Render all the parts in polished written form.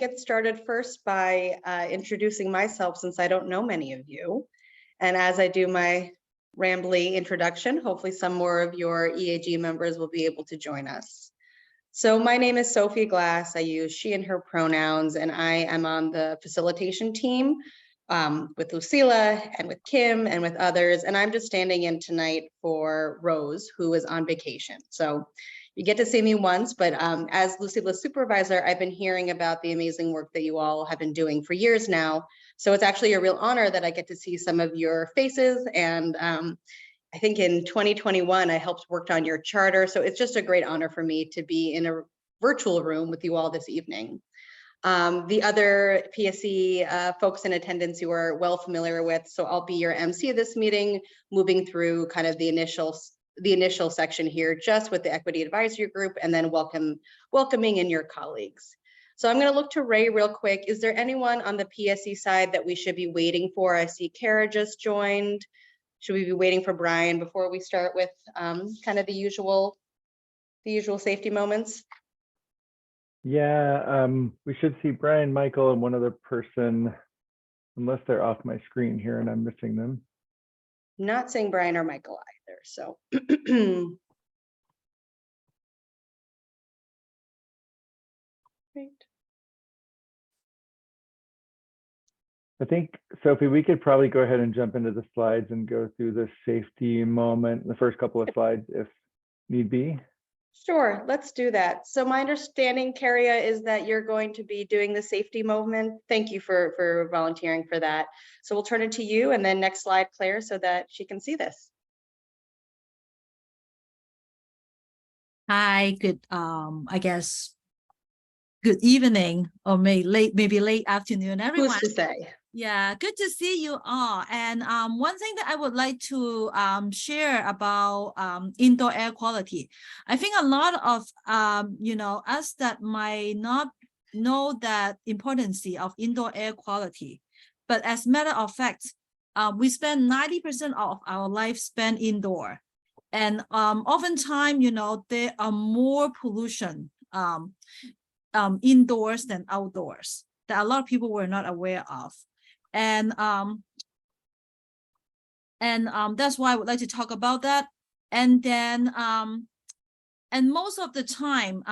get started first by introducing myself, since I don't know many of you. And as I do my rambly introduction, hopefully some more of your EAG members will be able to join us. So my name is Sophie Glass. I use she and her pronouns, and I am on the facilitation team with Lucila and with Kim and with others. And I'm just standing in tonight for Rose, who is on vacation. So you get to see me once, but as Lucila's supervisor, I've been hearing about the amazing work that you all have been doing for years now. So it's actually a real honor that I get to see some of your faces. And I think in 2021, I helped work on your charter. So it's just a great honor for me to be in a virtual room with you all this evening. The other PSE folks in attendance you are well familiar with. So I'll be your MC of this meeting, moving through kind of the initial section here, just with the Equity Advisory Group, and then welcoming in your colleagues. So I'm going to look to Ray real quick. Is there anyone on the PSE side that we should be waiting for? I see Kara just joined. Should we be waiting for Brian before we start with kind of the usual safety moments? Yeah, we should see Brian, Michael, and one other person, unless they're off my screen here and I'm missing them. Not saying Brian or Michael either, so. Great. I think, Sophie, we could probably go ahead and jump into the slides and go through the safety moment, the first couple of slides if need be. Sure, let's do that. So my understanding, Karia, is that you're going to be doing the safety movement. Thank you for volunteering for that. So we'll turn it to you, and then next slide, Claire, so that she can see this. Hi, good, I guess, good evening, or maybe late afternoon, everyone. Who's to say? Yeah, good to see you all. And one thing that I would like to share about indoor air quality. I think a lot of us that might not know that importance of indoor air quality, but as a matter of fact, we spend 90% of our life spent indoor, and oftentimes, there are more pollution indoors than outdoors that a lot of people were not aware of. And that's why I would like to talk about that. And then and most of the time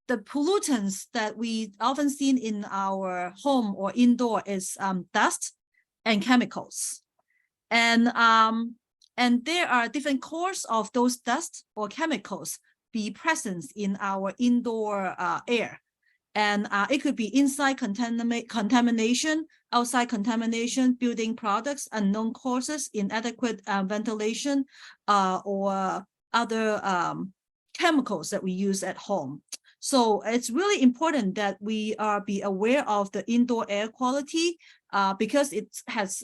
the pollutants that we often see in our home or indoor is dust and chemicals, and there are different causes of those dust or chemicals be present in our indoor air. And it could be inside contamination, outside contamination, building products, unknown causes, inadequate ventilation, or other chemicals that we use at home. So it's really important that we be aware of the indoor air quality because it has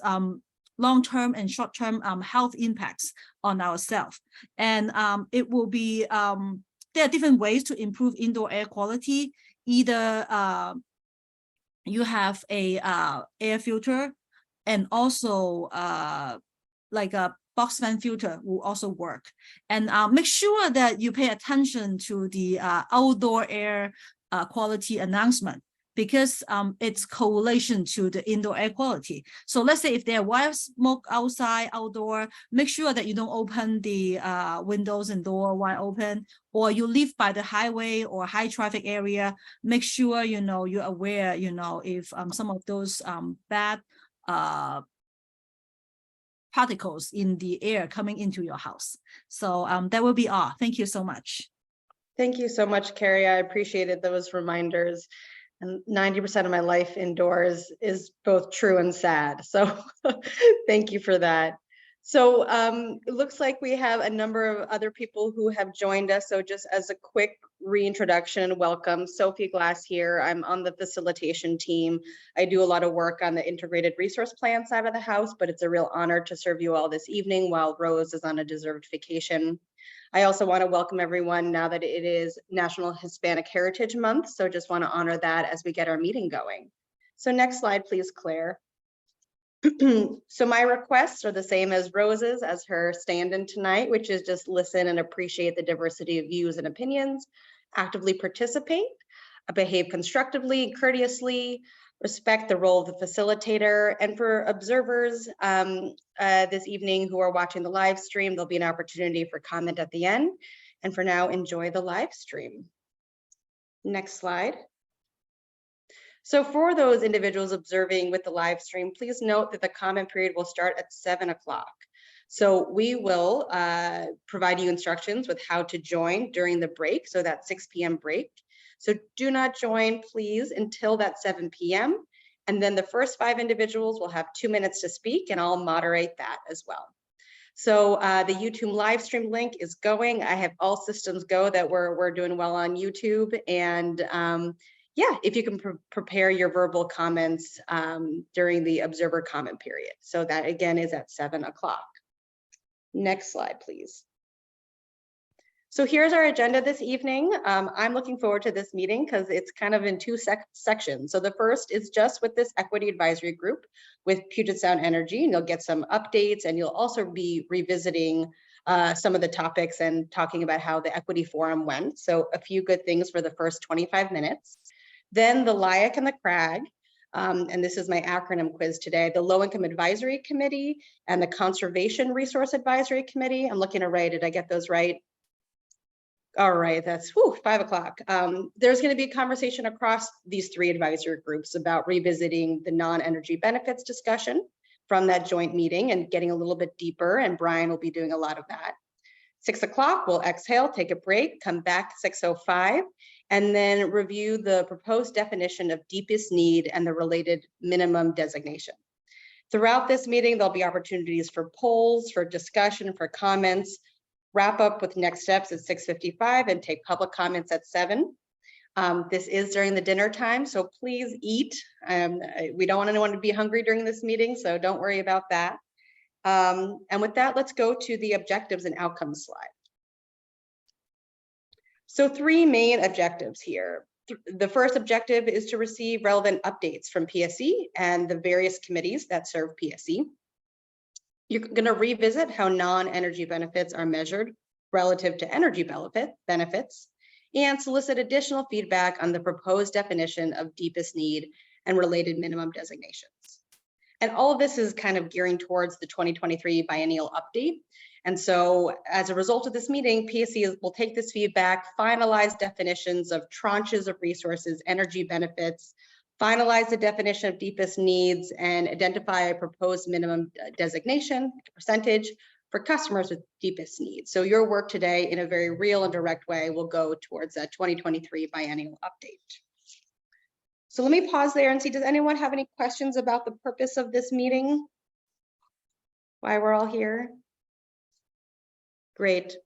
long-term and short-term health impacts on ourselves. And it will be, there are different ways to improve indoor air quality. Either you have a air filter, and also like a box fan filter will also work. And make sure that you pay attention to the outdoor air quality announcement, because it's correlation to the indoor air quality. So let's say if there are white smoke outside, outdoor, make sure that you don't open the windows and door wide open, or you live by the highway or high traffic area. Make sure, you're aware, if some of those bad particles in the air coming into your house. So that will be all. Thank you so much. Thank you so much, Carrie. I appreciated those reminders. And 90% of my life indoors is both true and sad. So thank you for that. So it looks like we have a number of other people who have joined us. So just as a quick reintroduction, welcome. Sophie Glass here. I'm on the facilitation team. I do a lot of work on the integrated resource plan side of the house, but it's a real honor to serve you all this evening while Rose is on a deserved vacation. I also want to welcome everyone now that it is National Hispanic Heritage Month. So just want to honor that as we get our meeting going. So next slide, please, Claire. So my requests are the same as Rose's as her stand-in tonight, which is just listen and appreciate the diversity of views and opinions, actively participate. behave constructively, courteously, respect the role of the facilitator. And for observers this evening who are watching the live stream, there'll be an opportunity for comment at the end. And for now, enjoy the live stream. Next slide. So for those individuals observing with the live stream, please note that the comment period will start at 7 o'clock. So we will provide you instructions with how to join during the break, so that 6 p.m. break. So do not join, please, until that 7 p.m. And then the first 5 individuals will have 2 minutes to speak, and I'll moderate that as well. So the YouTube live stream link is going. I have all systems go that we're doing well on YouTube. And yeah, if you can prepare your verbal comments during the observer comment period. So that again is at 7 o'clock. Next slide, please. So here's our agenda this evening. I'm looking forward to this meeting because it's kind of in 2 sections. So the first is just with this equity advisory group with Puget Sound Energy, and you'll get some updates, and you'll also be revisiting some of the topics and talking about how the equity forum went. So a few good things for the first 25 minutes. Then the LIAC and the CRAG, and this is my acronym quiz today, the Low Income Advisory Committee and the Conservation Resource Advisory Committee. I'm looking to write, did I get those right? All right, that's 5 o'clock. There's going to be a conversation across these 3 advisory groups about revisiting the non-energy benefits discussion from that joint meeting and getting a little bit deeper, and Brian will be doing a lot of that. 6 o'clock, we'll exhale, take a break, come back 6:05, and then review the proposed definition of deepest need and the related minimum designation. Throughout this meeting, there'll be opportunities for polls, for discussion, for comments. Wrap up with next steps at 6:55 and take public comments at 7. This is during the dinner time, so please eat. We don't want anyone to be hungry during this meeting, so don't worry about that. And with that, let's go to the objectives and outcomes slide. So 3 main objectives here. The first objective is to receive relevant updates from PSE and the various committees that serve PSE. You're going to revisit how non-energy benefits are measured relative to energy benefits and solicit additional feedback on the proposed definition of deepest need and related minimum designations. And all of this is kind of gearing towards the 2023 biennial update. And so as a result of this meeting, PSE will take this feedback, finalize definitions of tranches of resources, energy benefits, finalize the definition of deepest needs, and identify a proposed minimum designation percentage for customers with deepest needs. So your work today, in a very real and direct way, will go towards that 2023 biennial update. So let me pause there and see, does anyone have any questions about the purpose of this meeting? Why we're all here? Great.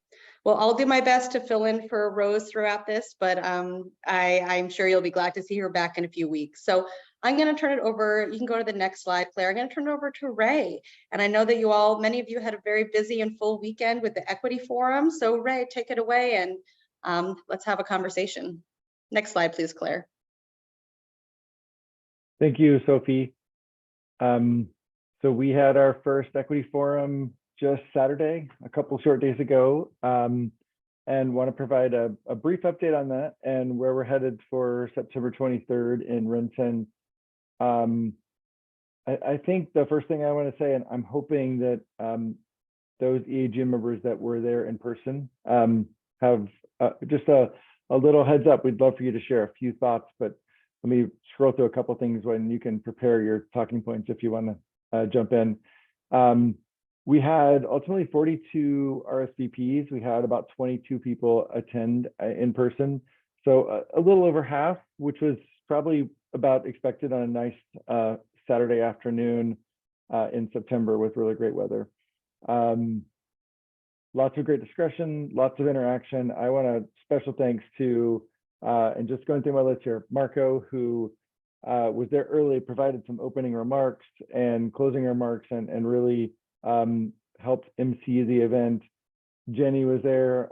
Well, I'll do my best to fill in for Rose throughout this, but I'm sure you'll be glad to see her back in a few weeks. So I'm going to turn it over. You can go to the next slide, Claire. I'm going to turn it over to Ray. And I know that many of you had a very busy and full weekend with the Equity Forum. So Ray, take it away and let's have a conversation. Next slide, please, Claire. Thank you, Sophie. So we had our first Equity Forum just Saturday, a couple short days ago, and want to provide a brief update on that and where we're headed for September 23rd in Renton. I think the first thing I want to say, and I'm hoping that those EAG members that were there in person have just a little heads up. We'd love for you to share a few thoughts, but let me scroll through a couple things when you can prepare your talking points if you want to jump in. We had ultimately 42 RSVPs. We had about 22 people attend in person. So a little over half, which was probably about expected on a nice Saturday afternoon in September with really great weather. Lots of great discussion, lots of interaction. I want to special thanks to, and just going through my list here, Marco, who was there early, provided some opening remarks and closing remarks and really helped MC the event. Jenny was there,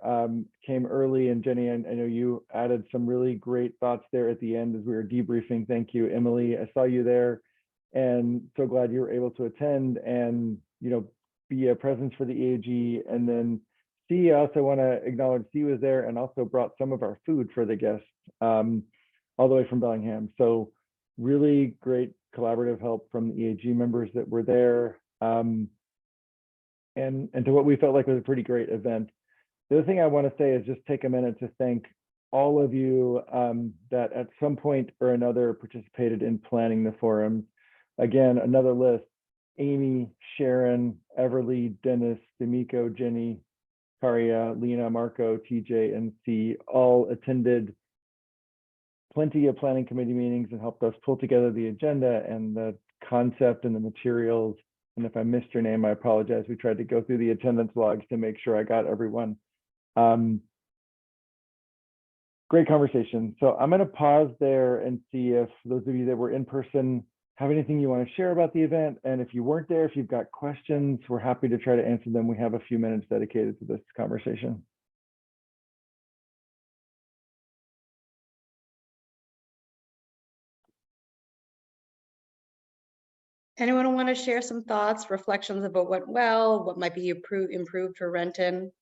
came early, and Jenny, I know you added some really great thoughts there at the end as we were debriefing. Thank you, Emily. I saw you there, and so glad you were able to attend and be a presence for the EAG. And then C, I also want to acknowledge C was there and also brought some of our food for the guests. all the way from Bellingham. So really great collaborative help from the EAG members that were there. And to what we felt like was a pretty great event. The other thing I want to say is just take a minute to thank all of you that at some point or another participated in planning the forum. Again, another list: Amy, Sharon, Everly, Dennis, Demiko, Jenny, Karia, Lena, Marco, TJ, and C all attended plenty of planning committee meetings and helped us pull together the agenda and the concept and the materials. And if I missed your name, I apologize. We tried to go through the attendance logs to make sure I got everyone. Great conversation. So I'm going to pause there and see if those of you that were in person have anything you want to share about the event. And if you weren't there, if you've got questions, we're happy to try to answer them. We have a few minutes dedicated to this conversation. Anyone want to share some thoughts, reflections about what went well, what might be improved for Renton?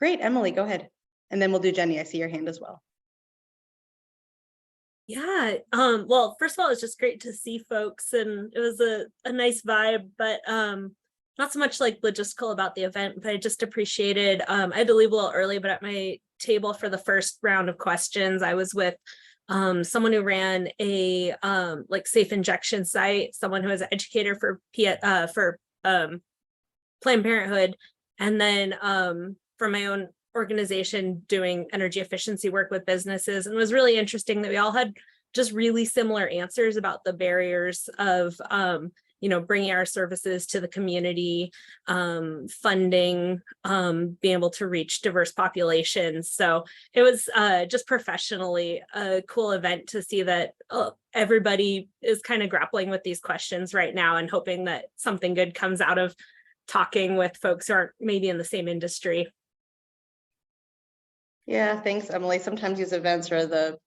Great, Emily, go ahead. And then we'll do Jenny. I see your hand as well. Yeah, well, first of all, it's just great to see folks, and it was a nice vibe, but not so much like logistical about the event, but I just appreciated, I had to leave a little early, but at my table for the first round of questions, I was with someone who ran a like safe injection site, someone who was an educator for Planned Parenthood, and then for my own organization doing energy efficiency work with businesses. And it was really interesting that we all had just really similar answers about the barriers of you know, bringing our services to the community, funding, being able to reach diverse populations. So it was just professionally a cool event to see that everybody is kind of grappling with these questions right now and hoping that something good comes out of talking with folks who aren't maybe in the same industry. Yeah, thanks, Emily. Sometimes these events are the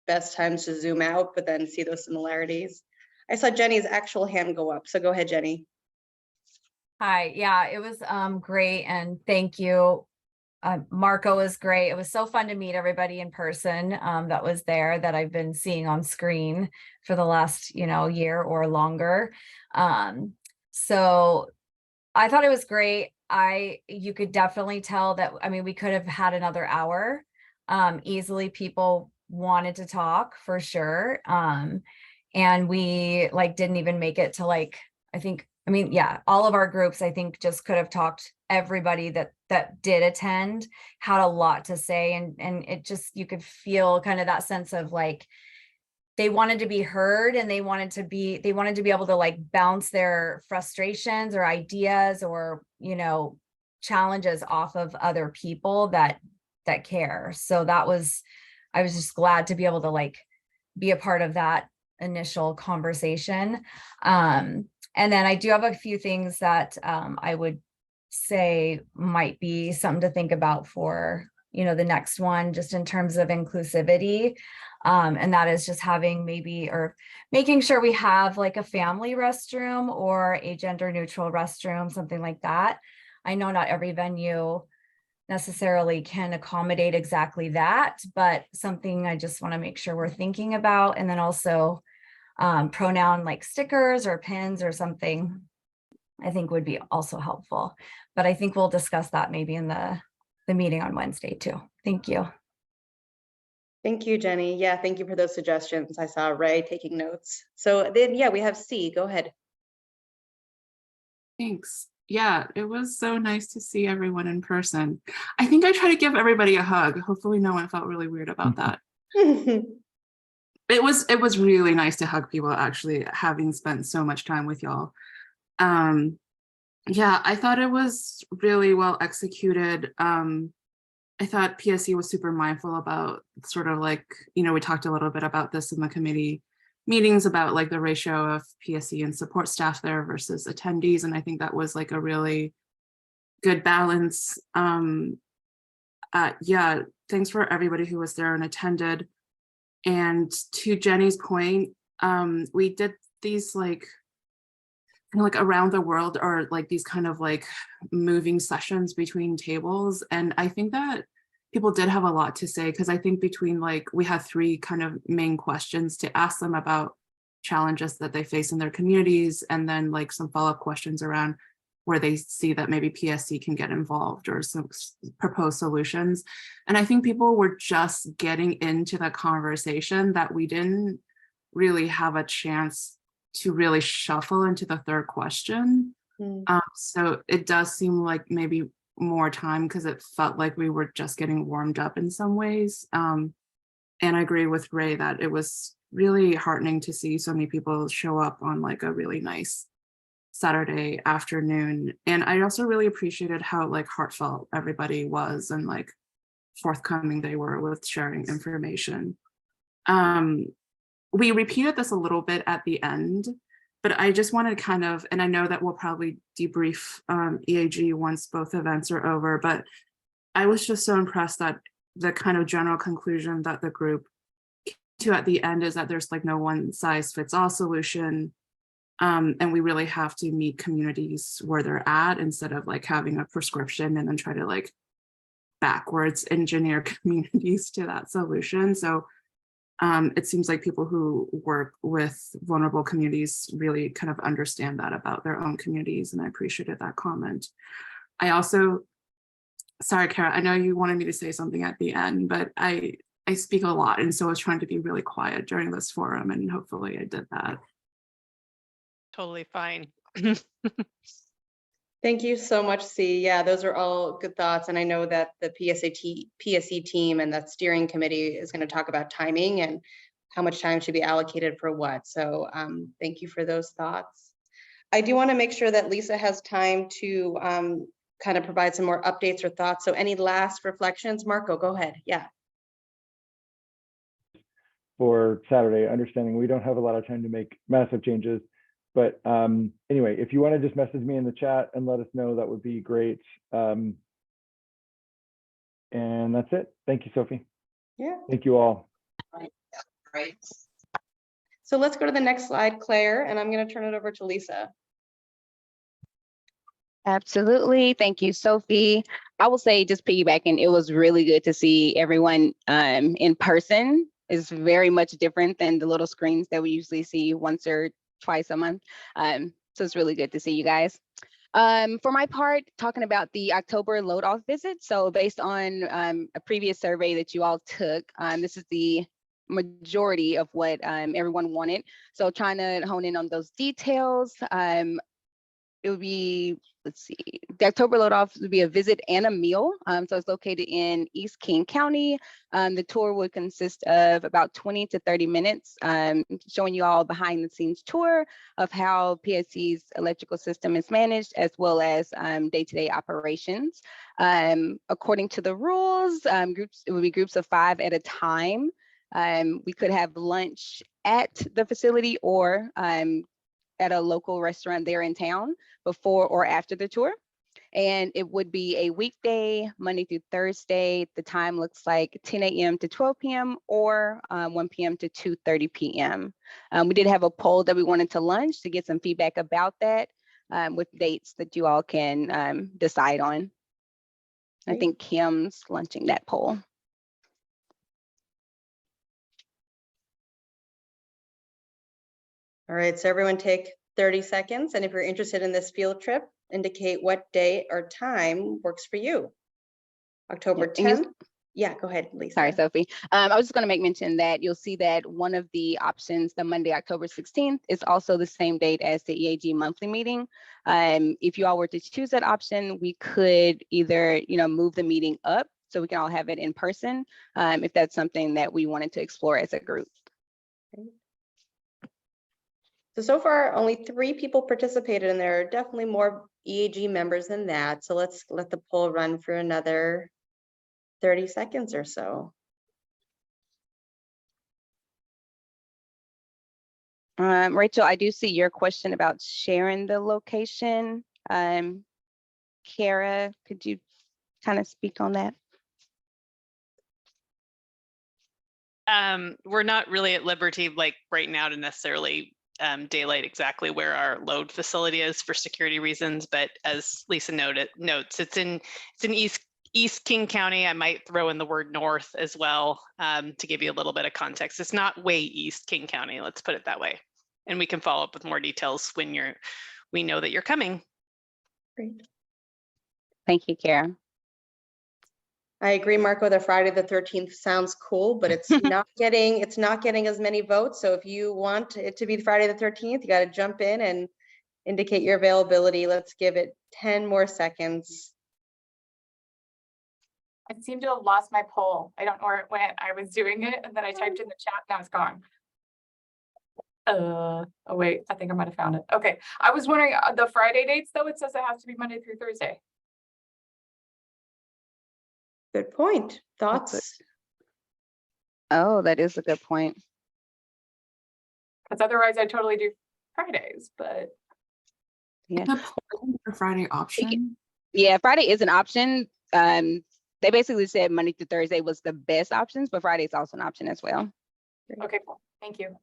best times to zoom out, but then see those similarities. I saw Jenny's actual hand go up, so go ahead, Jenny. Hi, yeah, it was great, and thank you. Marco was great. It was so fun to meet everybody in person that was there that I've been seeing on screen for the last, you know, year or longer. So I thought it was great. You could definitely tell that, I mean, we could have had another hour. Easily people wanted to talk for sure. And we like didn't even make it to like, yeah, all of our groups, I think just could have talked. Everybody that did attend had a lot to say, and it just, you could feel kind of that sense of like, they wanted to be heard, and they wanted to be able to like bounce their frustrations or ideas or, you know, challenges off of other people that care. So I was just glad to be able to like be a part of that initial conversation. And then I do have a few things that I would say might be something to think about for, you know, the next one, just in terms of inclusivity. And that is just having making sure we have like a family restroom or a gender neutral restroom, something like that. I know not every venue necessarily can accommodate exactly that, but something I just want to make sure we're thinking about. And then also pronoun like stickers or pins or something, I think would be also helpful. But I think we'll discuss that maybe in the meeting on Wednesday too. Thank you. Thank you, Jenny. Yeah, thank you for those suggestions. I saw Ray taking notes. So then, yeah, we have C. Go ahead. Thanks. Yeah, it was so nice to see everyone in person. I think I tried to give everybody a hug. Hopefully no one felt really weird about that. It was really nice to hug people, actually, having spent so much time with y'all. Yeah, I thought it was really well executed. I thought PSE was super mindful about sort of like, you know, we talked a little bit about this in the committee meetings about like the ratio of PSE and support staff there versus attendees. And I think that was like a really good balance. Yeah, thanks for everybody who was there and attended. And to Jenny's point, we did these like around the world, or like these kind of like moving sessions between tables. And I think that people did have a lot to say, because I think between like, we had 3 kind of main questions to ask them about challenges that they face in their communities, and then like some follow-up questions around where they see that maybe PSC can get involved or some proposed solutions. And I think people were just getting into the conversation that we didn't really have a chance to really shuffle into the 3rd question. So it does seem like maybe more time, because it felt like we were just getting warmed up in some ways. And I agree with Ray that it was really heartening to see so many people show up on like a really nice Saturday afternoon. And I also really appreciated how like heartfelt everybody was and like forthcoming they were with sharing information. We repeated this a little bit at the end, but I just wanted to kind of, and I know that we'll probably debrief EAG once both events are over, but I was just so impressed that the kind of general conclusion that the group came to at the end is that there's like no one size fits all solution. And we really have to meet communities where they're at instead of like having a prescription and then try to like backwards engineer communities to that solution. So it seems like people who work with vulnerable communities really kind of understand that about their own communities, and I appreciated that comment. I also, sorry, Kara, I know you wanted me to say something at the end, but I speak a lot, and so I was trying to be really quiet during this forum, and hopefully I did that. Totally fine. Thank you so much, C. Yeah, those are all good thoughts. And I know that the PSE team and that steering committee is going to talk about timing and how much time should be allocated for what. So thank you for those thoughts. I do want to make sure that Lisa has time to kind of provide some more updates or thoughts. So any last reflections? Marco, go ahead. Yeah. For Saturday, understanding we don't have a lot of time to make massive changes. But anyway, if you want to just message me in the chat and let us know, that would be great. And that's it. Thank you, Sophie. Yeah. Thank you all. Right. So let's go to the next slide, Claire, and I'm going to turn it over to Lisa. Absolutely. Thank you, Sophie. I will say, just piggybacking, it was really good to see everyone in person. It's very much different than the little screens that we usually see once or twice a month. So it's really good to see you guys. For my part, talking about the October load off visit. So based on a previous survey that you all took, this is the majority of what everyone wanted. So trying to hone in on those details. It would be, let's see, the October load off would be a visit and a meal. So it's located in East King County. The tour would consist of about 20 to 30 minutes, showing you all behind the scenes tour of how PSC's electrical system is managed, as well as day-to-day operations. According to the rules, it would be groups of 5 at a time. We could have lunch at the facility or at a local restaurant there in town before or after the tour. And it would be a weekday, Monday through Thursday. The time looks like 10 a.m. to 12 p.m. or 1 p.m. to 2:30 p.m. We did have a poll that we wanted to launch to get some feedback about that with dates that you all can decide on. I think Kim's launching that poll. All right, so everyone take 30 seconds. And if you're interested in this field trip, indicate what day or time works for you. October 10th. Yeah, go ahead, Lisa. Sorry, Sophie. I was just going to make mention that you'll see that one of the options, the Monday, October 16th, is also the same date as the EAG monthly meeting. If you all were to choose that option, we could either, move the meeting up so we can all have it in person, if that's something that we wanted to explore as a group. So far, only 3 people participated, and there are definitely more EAG members than that. So let's let the poll run for another 30 seconds or so. Rachel, I do see your question about sharing the location. Kara, could you kind of speak on that? We're not really at liberty like right now to necessarily daylight exactly where our load facility is for security reasons, but as Lisa notes, it's in East King County, I might throw in the word north as well, to give you a little bit of context. It's not way east King County, let's put it that way. And we can follow up with more details when we know that you're coming. Great. Thank you, Kara. I agree, Marco, the Friday the 13th sounds cool, but it's not getting as many votes. So if you want it to be Friday the 13th, you got to jump in and indicate your availability. Let's give it 10 more seconds. I seem to have lost my poll. I don't know where it went. I was doing it and then I typed in the chat, now it's gone. Oh wait, I think I might have found it. Okay, I was wondering the Friday dates though, it says it has to be Monday through Thursday. Good point. Thoughts? Oh, that is a good point. Because otherwise I totally do Fridays, but Yeah. The poll for Friday option. Yeah, Friday is an option. They basically said Monday through Thursday was the best options, but Friday is also an option as well. okay, cool. Thank you.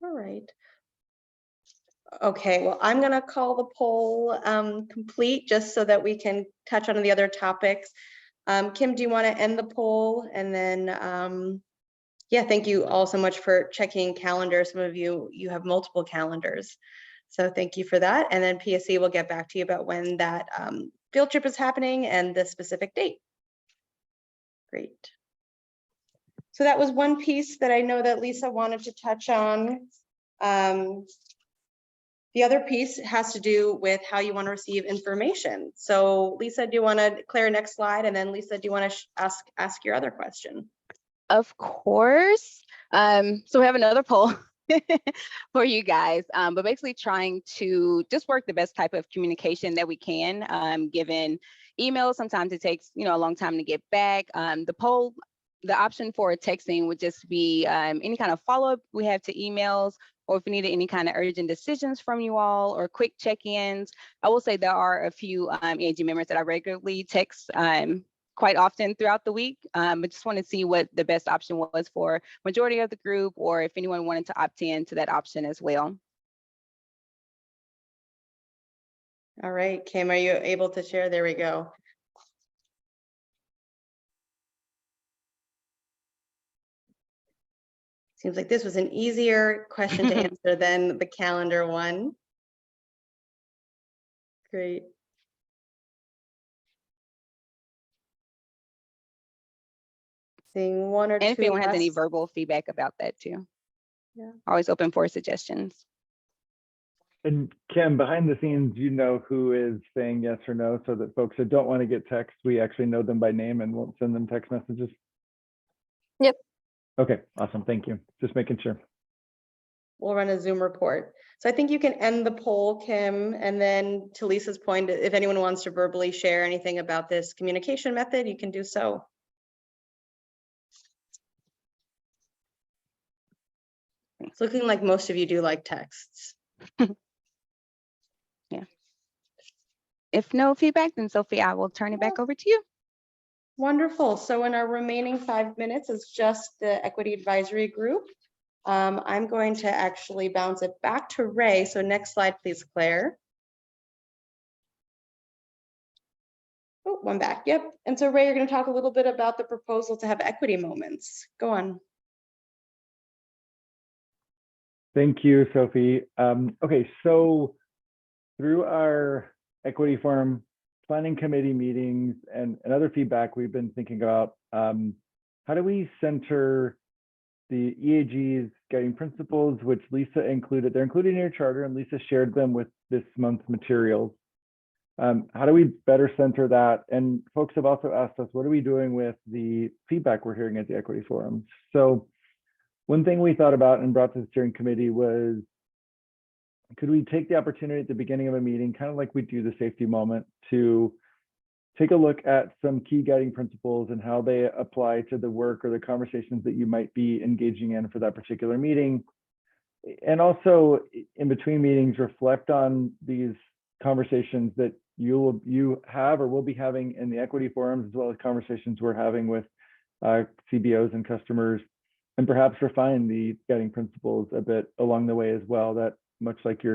All right. Okay, well, I'm gonna call the poll complete just so that we can touch on the other topics. Kim, do you want to end the poll? And then, yeah, thank you all so much for checking calendars. Some of you have multiple calendars. So thank you for that. And then PSE will get back to you about when that field trip is happening and the specific date. Great. So that was one piece that I know that Lisa wanted to touch on. The other piece has to do with how you want to receive information. So Lisa, do you want to clear next slide? And then Lisa, do you want to ask your other question? Of course. So we have another poll for you guys, but basically trying to just work the best type of communication that we can, given emails. Sometimes it takes, a long time to get back. The option for texting would just be any kind of follow-up we have to emails, or if we needed any kind of urgent decisions from you all or quick check-ins. I will say there are a few EAG members that I regularly text quite often throughout the week, but just want to see what the best option was for majority of the group, or if anyone wanted to opt in to that option as well. All right, Kim, are you able to share? There we go. Seems like this was an easier question to answer than the calendar one. Great. Seeing one or two. And if anyone has any less. verbal feedback about that too. Yeah. Always open for suggestions. And Kim, behind the scenes, who is saying yes or no, so that folks that don't want to get text, we actually know them by name and won't send them text messages. Yep. Okay, awesome. Thank you. Just making sure. We'll run a Zoom report. So I think you can end the poll, Kim, and then to Lisa's point, if anyone wants to verbally share anything about this communication method, you can do so. It's looking like most of you do like texts. Yeah. If no feedback, then Sophie, I will turn it back over to you. Wonderful. So in our remaining 5 minutes is just the Equity Advisory Group. I'm going to actually bounce it back to Ray. So next slide, please, Claire. Oh, one back. Yep. And so Ray, you're going to talk a little bit about the proposal to have equity moments. Go on. Thank you, Sophie. Okay, so through our equity forum planning committee meetings and other feedback, we've been thinking about how do we center the EAG's guiding principles, which Lisa included. They're included in your charter, and Lisa shared them with this month's materials. How do we better center that? And folks have also asked us, what are we doing with the feedback we're hearing at the equity forums? So one thing we thought about and brought to the steering committee was, could we take the opportunity at the beginning of a meeting, kind of like we do the safety moment, to take a look at some key guiding principles and how they apply to the work or the conversations that you might be engaging in for that particular meeting. And also in between meetings, reflect on these conversations that you have or will be having in the equity forums, as well as conversations we're having with CBOs and customers, and perhaps refine the guiding principles a bit along the way as well. That much like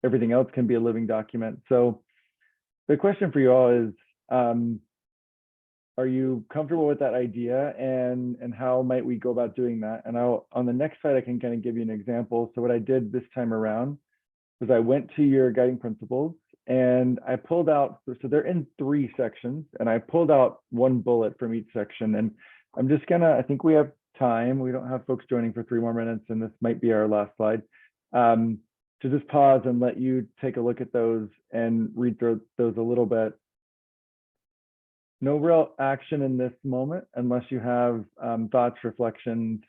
everything else can be a living document. So the question for you all is, are you comfortable with that idea, and how might we go about doing that? And on the next slide, I can kind of give you an example. So what I did this time around was I went to your guiding principles and I pulled out, so they're in 3 sections, and I pulled out 1 bullet from each section. And I'm just gonna, I think we have time. We don't have folks joining for 3 more minutes, and this might be our last slide. To just pause and let you take a look at those and read through those a little bit. No real action in this moment unless you have thoughts, reflections.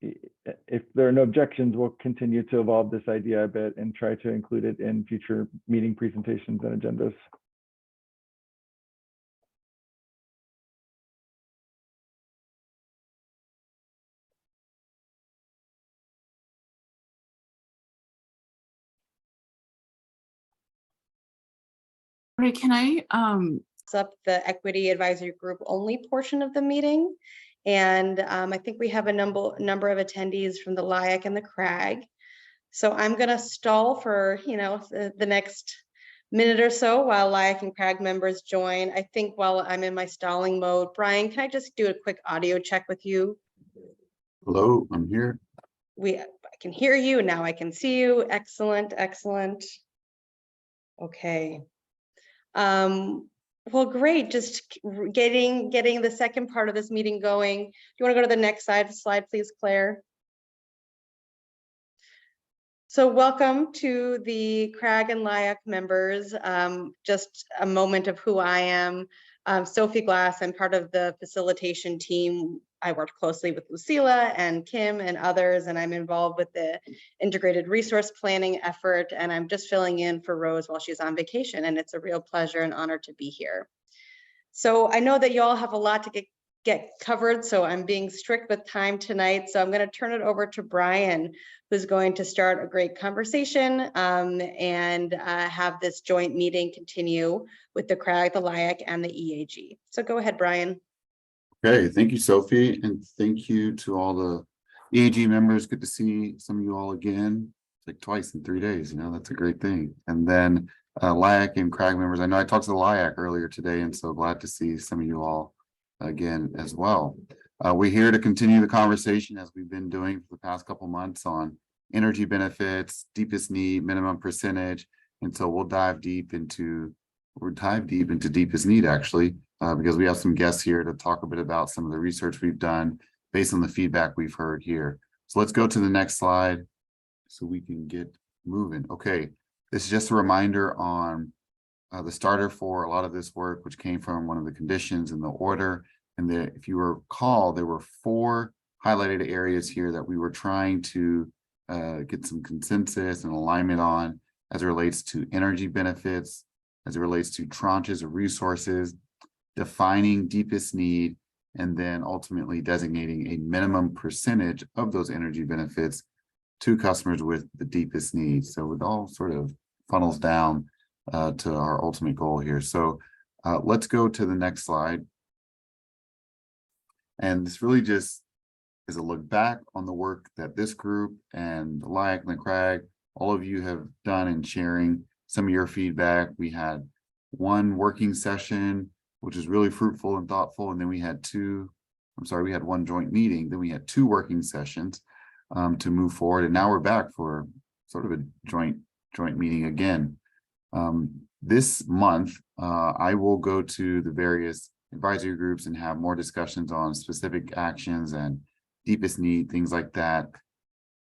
If there are no objections, we'll continue to evolve this idea a bit and try to include it in future meeting presentations and agendas. Right, can I Up the equity advisory group only portion of the meeting. And I think we have a number of attendees from the LIAC and the CRAG. So I'm going to stall for, the next minute or so while LIAC and CRAG members join. I think while I'm in my stalling mode, Brian, can I just do a quick audio check with you? Hello, I'm here. I can hear you. Now I can see you. Excellent, excellent. Okay. Well, great. Just getting the second part of this meeting going. Do you want to go to the next slide, please, Claire? So welcome to the CRAG and LIAC members. Just a moment of who I am. Sophie Glass, I'm part of the facilitation team. I worked closely with Lucila and Kim and others, and I'm involved with the integrated resource planning effort, and I'm just filling in for Rose while she's on vacation, and it's a real pleasure and honor to be here. So I know that you all have a lot to get covered, so I'm being strict with time tonight. So I'm going to turn it over to Brian, who's going to start a great conversation and have this joint meeting continue with the CRAG, the LIAC, and the EAG. So go ahead, Brian. Okay, thank you, Sophie, and thank you to all the EAG members. Good to see some of you all again, like twice in 3 days. That's a great thing. And then LIAC and CRAG members. I know I talked to the LIAC earlier today, and so glad to see some of you all again as well. We're here to continue the conversation as we've been doing for the past couple months on energy benefits, deepest need, minimum percentage, and so we'll dive deep into deepest need actually, because we have some guests here to talk a bit about some of the research we've done based on the feedback we've heard here. So let's go to the next slide so we can get moving. Okay, this is just a reminder on the starter for a lot of this work, which came from one of the conditions in the order. And if you recall, there were 4 highlighted areas here that we were trying to get some consensus and alignment on as it relates to energy benefits, as it relates to tranches of resources, defining deepest need, and then ultimately designating a minimum percentage of those energy benefits to customers with the deepest needs. So it all sort of funnels down to our ultimate goal here. So let's go to the next slide. And this really just is a look back on the work that this group and the LIAC and the CRAG, all of you have done in sharing some of your feedback. We had 1 working session, which is really fruitful and thoughtful. And then we had 1 joint meeting. Then we had 2 working sessions to move forward. And now we're back for sort of a joint meeting again. This month, I will go to the various advisory groups and have more discussions on specific actions and deepest need, things like that.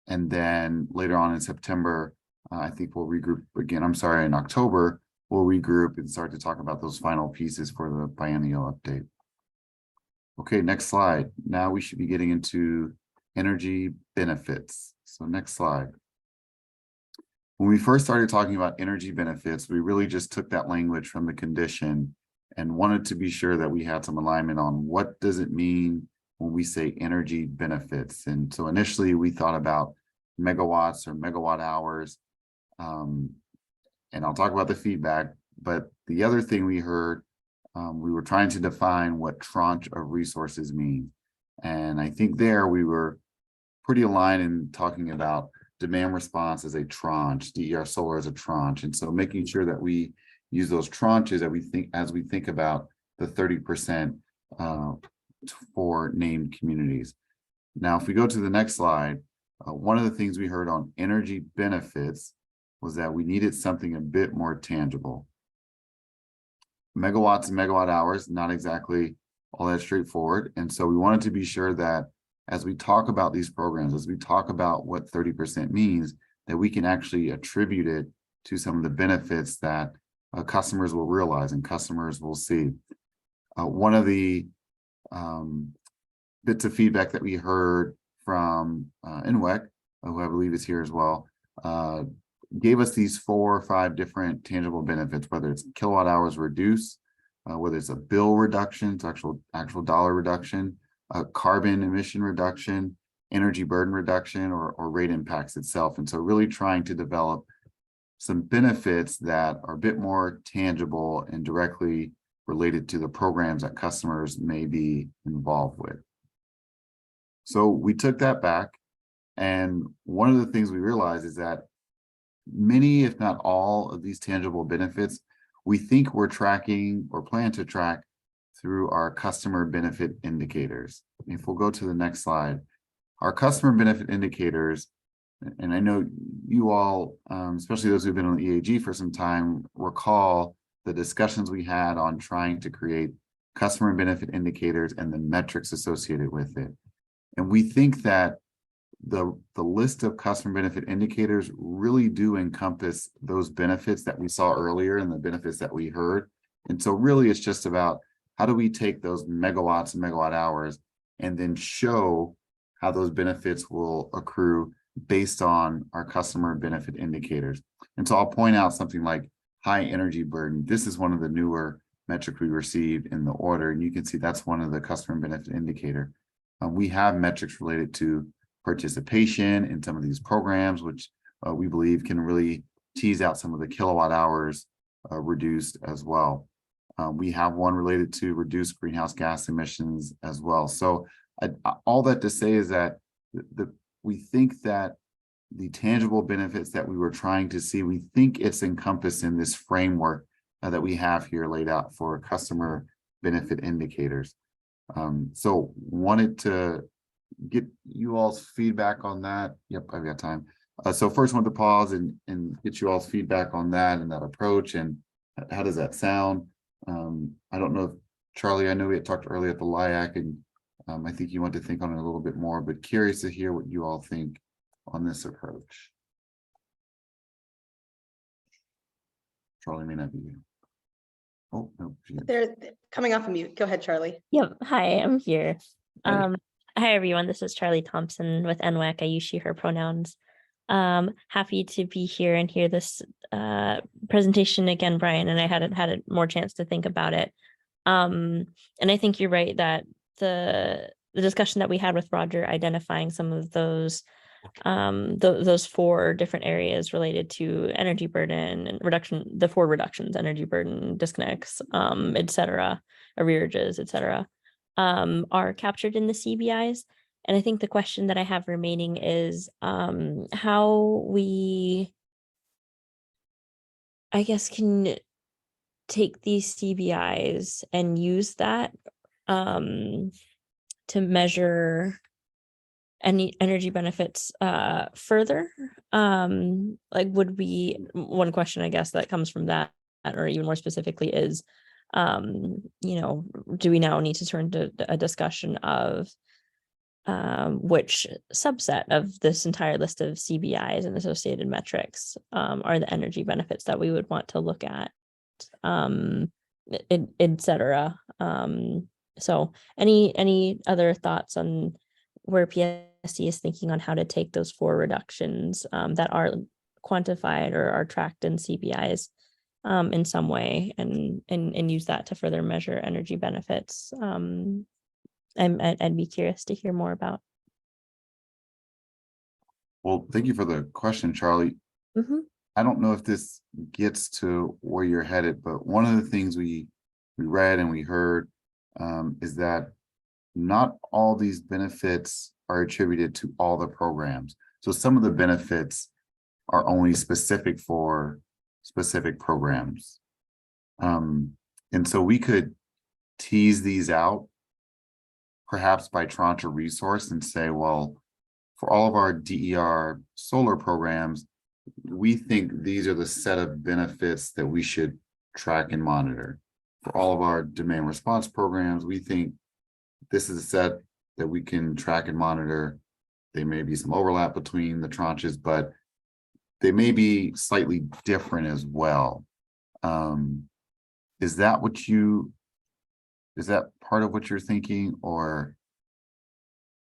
And then later on in September, I think we'll regroup again. In October, we'll regroup and start to talk about those final pieces for the biennial update. Okay, next slide. Now we should be getting into energy benefits. So next slide. When we first started talking about energy benefits, we really just took that language from the condition and wanted to be sure that we had some alignment on what does it mean when we say energy benefits. And so initially we thought about megawatts or megawatt hours. And I'll talk about the feedback, but the other thing we heard, we were trying to define what tranche of resources mean. And I think there we were pretty aligned in talking about demand response as a tranche, DER solar as a tranche. And so making sure that we use those tranches that as we think about the 30% for named communities. Now, if we go to the next slide, one of the things we heard on energy benefits was that we needed something a bit more tangible. Megawatts and megawatt hours, not exactly all that straightforward. And so we wanted to be sure that as we talk about these programs, as we talk about what 30% means, that we can actually attribute it to some of the benefits that customers will realize and customers will see. One of the bits of feedback that we heard from NWEC, who I believe is here as well, gave us these 4 or 5 different tangible benefits, whether it's kilowatt hours reduced, whether it's a bill reduction, so actual dollar reduction, carbon emission reduction, energy burden reduction, or rate impacts itself. And so really trying to develop some benefits that are a bit more tangible and directly related to the programs that customers may be involved with. So we took that back, and one of the things we realized is that many, if not all, of these tangible benefits, we think we're tracking or plan to track through our customer benefit indicators. If we'll go to the next slide, our customer benefit indicators, and I know you all, especially those who've been on the EAG for some time, recall the discussions we had on trying to create customer benefit indicators and the metrics associated with it. And we think that the list of customer benefit indicators really do encompass those benefits that we saw earlier and the benefits that we heard. And so really it's just about how do we take those megawatts and megawatt hours and then show how those benefits will accrue based on our customer benefit indicators. And so I'll point out something like high energy burden. This is one of the newer metrics we received in the order, and you can see that's one of the customer benefit indicator. We have metrics related to participation in some of these programs, which we believe can really tease out some of the kilowatt hours reduced as well. We have one related to reduced greenhouse gas emissions as well. So all that to say is that we think that the tangible benefits that we were trying to see, we think it's encompassed in this framework that we have here laid out for customer benefit indicators. So wanted to get you all's feedback on that. Yep, I've got time. So first want to pause and get you all's feedback on that and that approach, and how does that sound? I don't know if Charlie, I know we had talked earlier at the LIAC, and I think you want to think on it a little bit more, but curious to hear what you all think on this approach. Charlie may not be here. Oh, no. They're coming off of mute. Go ahead, Charlie. Yep. Hi, I'm here. Hi. Hi, everyone. This is Charlie Thompson with NWEC. I use she, her pronouns. Happy to be here and hear this presentation again, Brian, and I hadn't had a more chance to think about it. And I think you're right that the discussion that we had with Roger identifying some of those 4 different areas related to energy burden and reduction, the 4 reductions, energy burden, disconnects, et cetera, arrearages, et cetera, are captured in the CBIs. And I think the question that I have remaining is how we, I guess, can take these CBIs and use that to measure any energy benefits further. Like, would we, one question I guess that comes from that, or even more specifically, is do we now need to turn to a discussion of which subset of this entire list of CBIs and associated metrics are the energy benefits that we would want to look at, et cetera. So any other thoughts on where PSE is thinking on how to take those 4 reductions that are quantified or are tracked in CBIs in some way and use that to further measure energy benefits? I'd be curious to hear more about. Well, thank you for the question, Charlie. Mm-hmm. I don't know if this gets to where you're headed, but one of the things we read and we heard is that not all these benefits are attributed to all the programs. So some of the benefits are only specific for specific programs. And so we could tease these out, perhaps by tranche or resource, and say, well, for all of our DER solar programs, we think these are the set of benefits that we should track and monitor. For all of our demand response programs, we think this is a set that we can track and monitor. There may be some overlap between the tranches, but they may be slightly different as well. Is that part of what you're thinking, or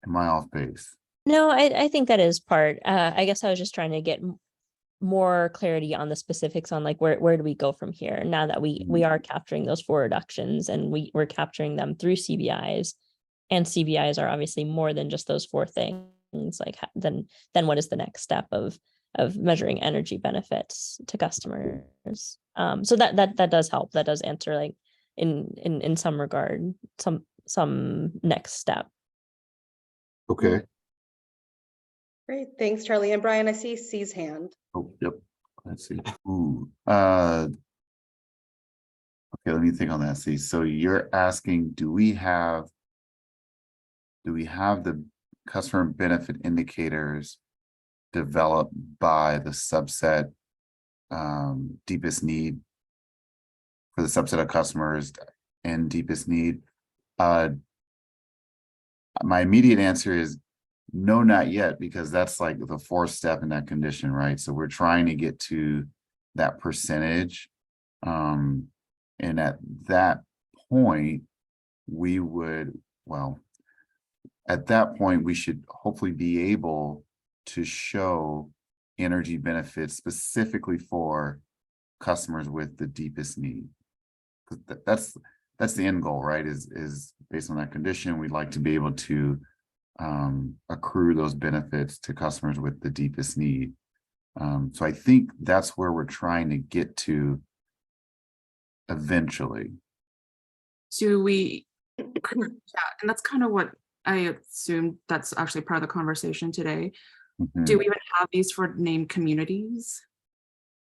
am I off base? No, I think that is part. I guess I was just trying to get more clarity on the specifics on like where do we go from here now that we are capturing those 4 reductions, and we're capturing them through CBIs, and CBIs are obviously more than just those 4 things. Like then what is the next step of measuring energy benefits to customers? So that does help. That does answer like in some regard some next step. Okay. Great, thanks, Charlie. And Brian, I see C's hand. Oh, yep. Let's see. Ooh. Okay, let me think on that. See, so you're asking, do we have the customer benefit indicators developed by the subset deepest need, for the subset of customers in deepest need? My immediate answer is no, not yet, because that's like the 4th step in that condition, right? So we're trying to get to that percentage. And at that point, we should hopefully be able to show energy benefits specifically for customers with the deepest need. That's the end goal, right? Is based on that condition, we'd like to be able to accrue those benefits to customers with the deepest need. So I think that's where we're trying to get to eventually. Do we, yeah, and that's kind of what I assumed that's actually part of the conversation today. Do we even have these for named communities?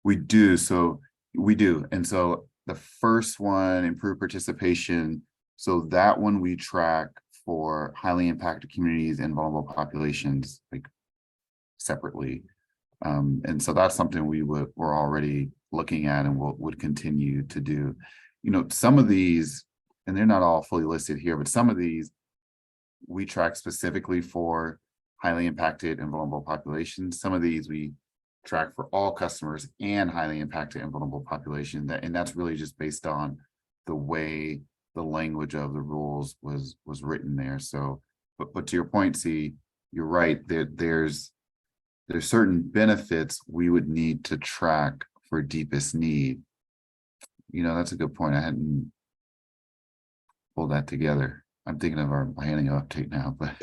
We do. So we do. And so the first one, improved participation. So that one we track for highly impacted communities and vulnerable populations, like separately. And so that's something we're already looking at and would continue to do. You know, some of these, and they're not all fully listed here, but some of these we track specifically for highly impacted and vulnerable populations. Some of these we track for all customers and highly impacted and vulnerable population. And that's really just based on the way the language of the rules was written there. So, but to your point, see, you're right. There's certain benefits we would need to track for deepest need. You know, that's a good point. I hadn't pulled that together. I'm thinking of our biennial update now, but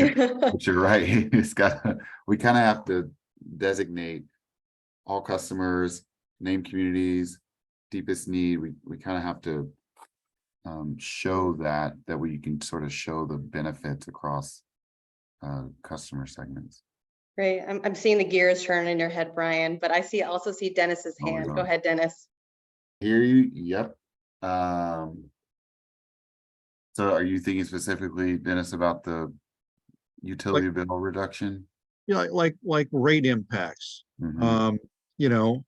you're right. We kind of have to designate all customers, name communities, deepest need. We kind of have to show that we can sort of show the benefits across customer segments. Great. I'm seeing the gears turn in your head, Brian, but I also see Dennis's hand. Go ahead, Dennis. Hear you. Yep. So are you thinking specifically, Dennis, about the utility bill reduction? Yeah, like rate impacts. You know,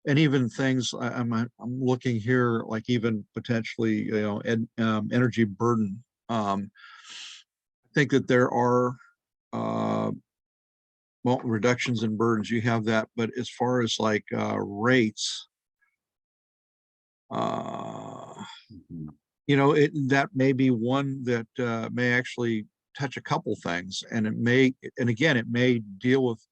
and even things I'm looking here, like even potentially, you know, energy burden. I think that there are well, reductions in burdens, you have that, but as far as like rates, you know, that may be one that may actually touch a couple things, and it may deal with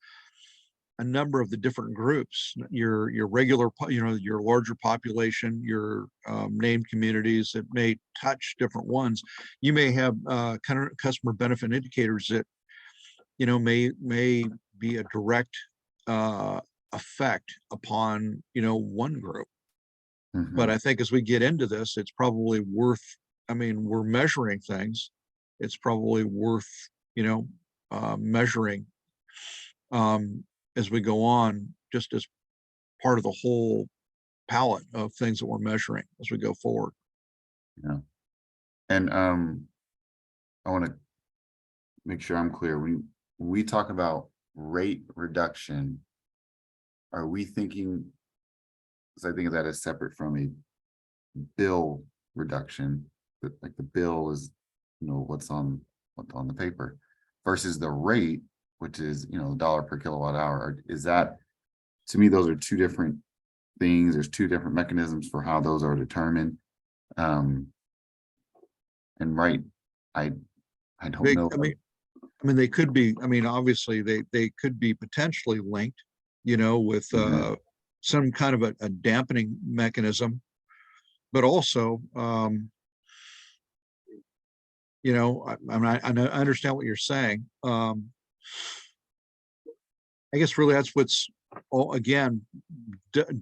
a number of the different groups, your regular, you know, your larger population, your named communities. It may touch different ones. You may have kind of customer benefit indicators that, you know, may be a direct effect upon, you know, one group. But I think as we get into this, it's probably worth, I mean, we're measuring things. It's probably worth, you know, measuring as we go on, just as part of the whole palette of things that we're measuring as we go forward. Yeah. And I want to make sure I'm clear. When we talk about rate reduction, are we thinking, because I think of that as separate from a bill reduction, that like the bill is, you know, what's on the paper versus the rate, which is, you know, $1 per kilowatt hour. Is that, to me, those are two different things. There's two different mechanisms for how those are determined. And right, I don't know. I mean, they could be, I mean, obviously they could be potentially linked, you know, with some kind of a dampening mechanism, but also, you know, I understand what you're saying. I guess really that's what's, again,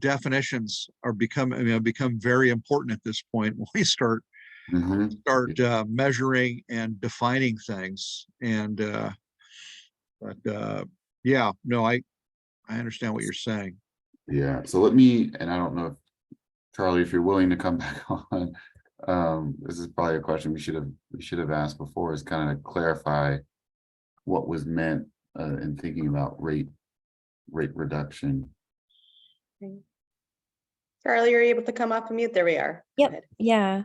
definitions are become very important at this point when we start measuring and defining things. And yeah, no, I understand what you're saying. Yeah, so let me, and I don't know if Charlie, if you're willing to come back on, this is probably a question we should have asked before, is kind of clarify what was meant in thinking about rate reduction. Charlie, are you able to come off of mute? There we are. Go Yep. ahead. Yeah.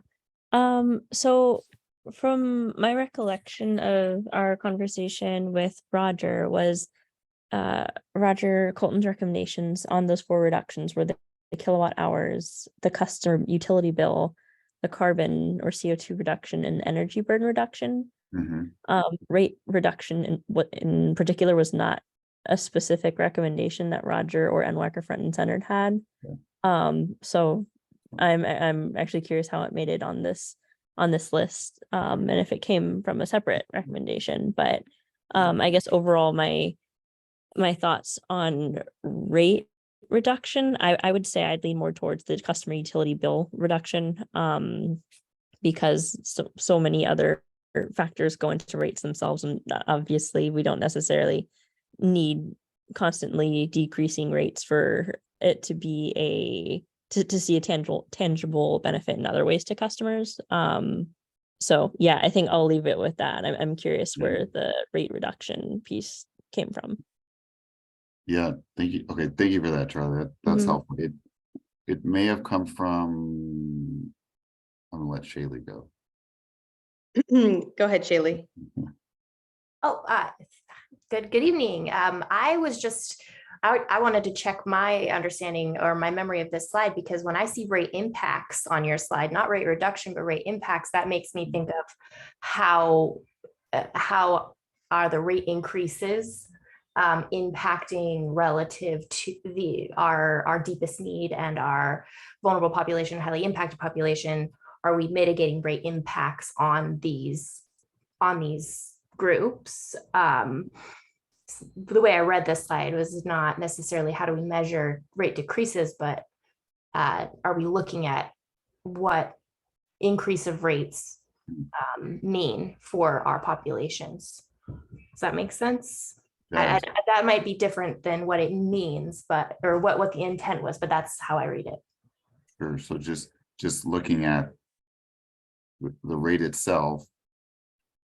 So from my recollection of our conversation with Roger was Roger Colton's recommendations on those 4 reductions were the kilowatt hours, the customer utility bill, the carbon or CO2 reduction, and energy burden reduction. Rate reduction in particular was not a specific recommendation that Roger or NWAC or Front and Centered had. So I'm actually curious how it made it on this list, and if it came from a separate recommendation. But I guess overall my thoughts on rate reduction, I would say I'd lean more towards the customer utility bill reduction, because so many other factors go into rates themselves, and obviously we don't necessarily need constantly decreasing rates for it to be to see a tangible benefit in other ways to customers. So yeah, I think I'll leave it with that. I'm curious where the rate reduction piece came from. Yeah, thank you. Okay, thank you for that, Charlie. That's helpful. It may have come from, I'm gonna let Shaylee go. Go ahead, Shaylee. Oh, good evening. I was just, I wanted to check my understanding or my memory of this slide, because when I see rate impacts on your slide, not rate reduction, but rate impacts, that makes me think of how are the rate increases impacting relative to our deepest need and our vulnerable population, highly impacted population. Are we mitigating rate impacts on these groups? The way I read this slide was not necessarily how do we measure rate decreases, but are we looking at what increase of rates mean for our populations? Does that make sense? That might be different than what it means, but or what the intent was, but that's how I read it. Sure. So just looking at the rate itself,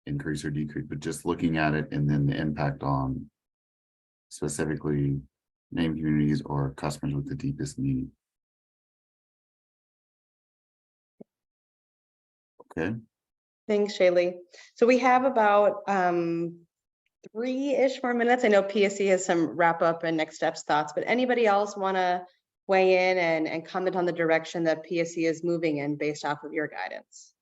increase or decrease, but just looking at it and then the impact on specifically named communities or customers with the deepest need. Okay. Thanks, Shaylee. So we have about 3-ish more minutes. I know PSE has some wrap up and next steps thoughts, but anybody else want to weigh in and comment on the direction that PSE is moving in based off of your guidance?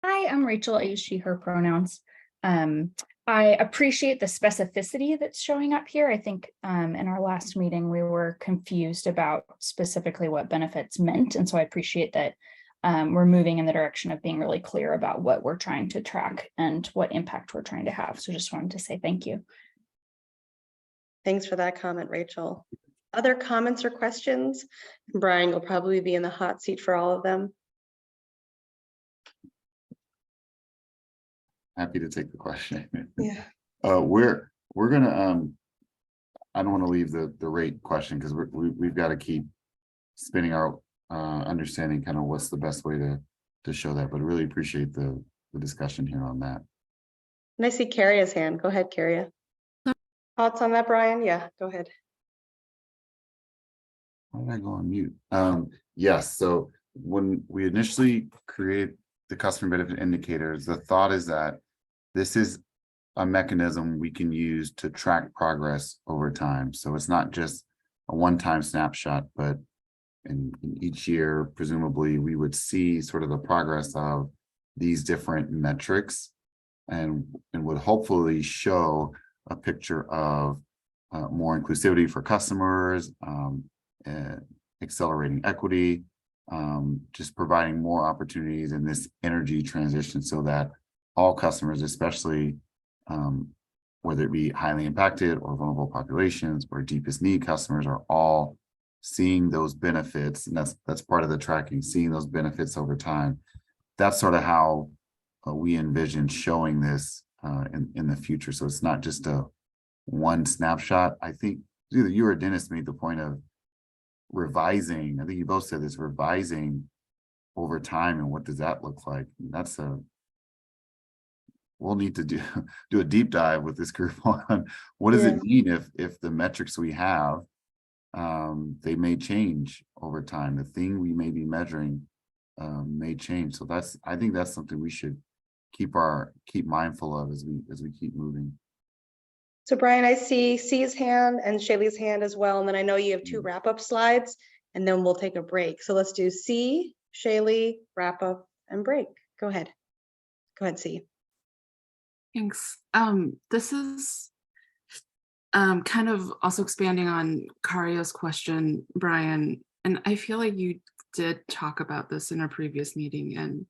Hi, I'm Rachel. I use she, her pronouns. I appreciate the specificity that's showing up here. I think in our last meeting, we were confused about specifically what benefits meant. And so I appreciate that we're moving in the direction of being really clear about what we're trying to track and what impact we're trying to have. So just wanted to say thank you. Thanks for that comment, Rachel. Other comments or questions? Brian, you'll probably be in the hot seat for all of them. Happy to take the question. Yeah. We're gonna I don't want to leave the rate question because we've got to keep spinning our understanding kind of what's the best way to show that, but I really appreciate the discussion here on that. And I see Carrie's hand. Go ahead, Carrie. Thoughts on that, Brian? Yeah, go ahead. Why did I go on mute? Yes, so when we initially create the customer benefit indicators, the thought is that this is a mechanism we can use to track progress over time. So it's not just a one-time snapshot, but in each year, presumably, we would see sort of the progress of these different metrics and would hopefully show a picture of more inclusivity for customers, accelerating equity, just providing more opportunities in this energy transition so that all customers, especially whether it be highly impacted or vulnerable populations or deepest need customers, are all seeing those benefits. And that's part of the tracking, seeing those benefits over time. That's sort of how we envision showing this in the future. So it's not just a one snapshot. I think either you or Dennis made the point of revising. I think you both said this, revising over time, and what does that look like? That's we'll need to do a deep dive with this group on what does it mean if the metrics we have, they may change over time. The thing we may be measuring may change. So I think that's something we should keep mindful of as we keep moving. So Brian, I see C's hand and Shaylee's hand as well. And then I know you have 2 wrap-up slides, and then we'll take a break. So let's do C, Shaylee, wrap up, and break. Go ahead. Go ahead, C. Thanks. This is kind of also expanding on Kario's question, Brian, and I feel like you did talk about this in a previous meeting, and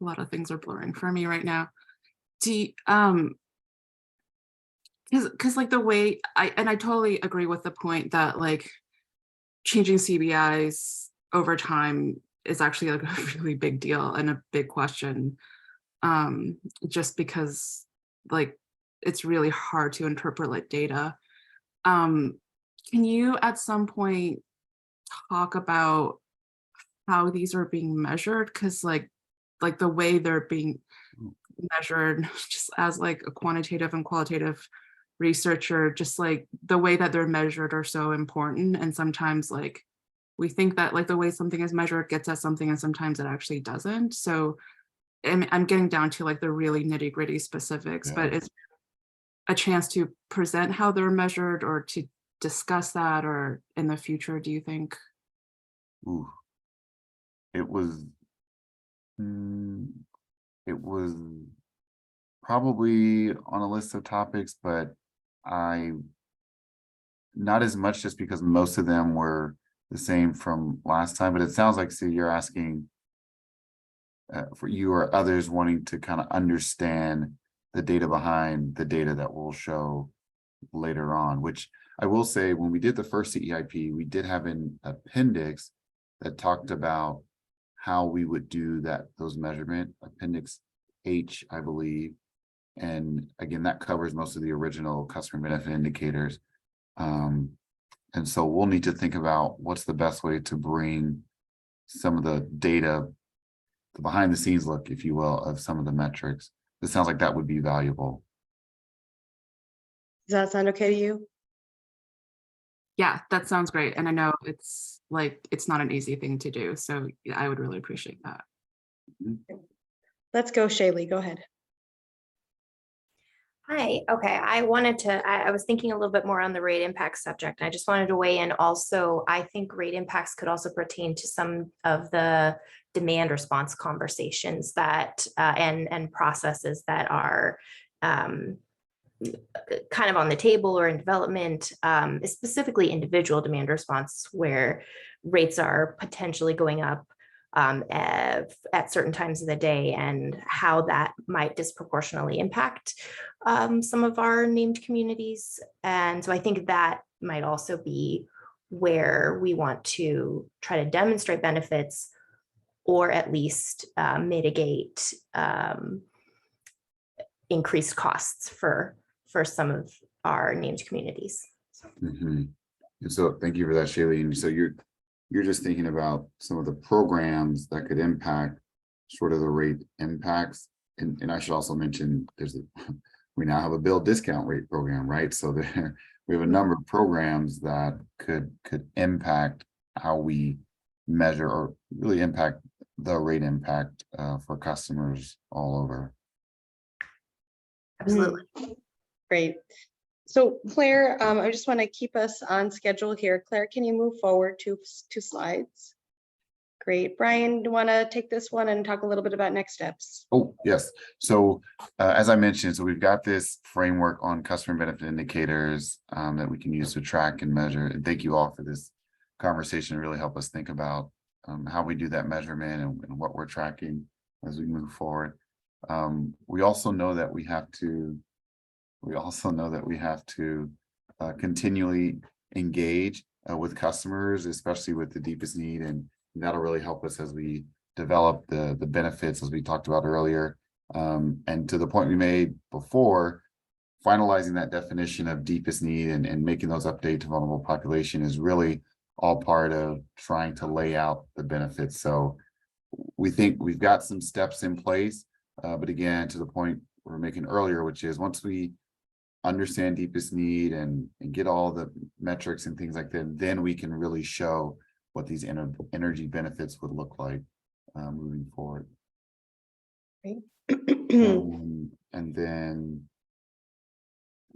a lot of things are blurring for me right now. Because like the way I totally agree with the point that like changing CBIs over time is actually like a really big deal and a big question, just because like it's really hard to interpret data. Can you at some point talk about how these are being measured? Because like the way they're being measured, just as like a quantitative and qualitative researcher, just like the way that they're measured are so important. And sometimes like we think that like the way something is measured gets at something, and sometimes it actually doesn't. So I'm getting down to like the really nitty-gritty specifics, but it's a chance to present how they're measured or to discuss that, or in the future, do you think? Ooh. It was probably on a list of topics, but not as much, just because most of them were the same from last time. But it sounds like, so you're asking for you or others wanting to kind of understand the data behind the data that we'll show later on, which I will say, when we did the first CEIP, we did have an appendix that talked about how we would do those measurement, Appendix H, I believe. And again, that covers most of the original customer benefit indicators. And so we'll need to think about what's the best way to bring some of the data, the behind the scenes look, if you will, of some of the metrics. It sounds like that would be valuable. Does that sound okay to you? Yeah, that sounds great. And I know it's not an easy thing to do. So yeah, I would really appreciate that. Let's go, Shaylee. Go ahead. Hi. Okay. I was thinking a little bit more on the rate impact subject. I just wanted to weigh in also. I think rate impacts could also pertain to some of the demand response conversations that and processes that are kind of on the table or in development, specifically individual demand response, where rates are potentially going up at certain times of the day, and how that might disproportionately impact some of our named communities. And so I think that might also be where we want to try to demonstrate benefits, or at least mitigate increased costs for some of our named communities. And so thank you for that, Shaylee. And so you're just thinking about some of the programs that could impact sort of the rate impacts. And I should also mention we now have a bill discount rate program, right? So there we have a number of programs that could impact how we measure or really impact the rate impact for customers all over. Absolutely. Great. So Claire, I just want to keep us on schedule here. Claire, can you move forward two slides? Great. Brian, do you want to take this one and talk a little bit about next steps? Oh, yes. So as I mentioned, so we've got this framework on customer benefit indicators that we can use to track and measure. And thank you all for this conversation. Really help us think about how we do that measurement and what we're tracking as we move forward. We also know that we have to continually engage with customers, especially with the deepest need, and that'll really help us as we develop the benefits as we talked about earlier. And to the point we made before, finalizing that definition of deepest need and making those updates to vulnerable population is really all part of trying to lay out the benefits. So we think we've got some steps in place, but again, to the point we were making earlier, which is once we understand deepest need and get all the metrics and things like that, then we can really show what these energy benefits would look like moving forward. Great. And then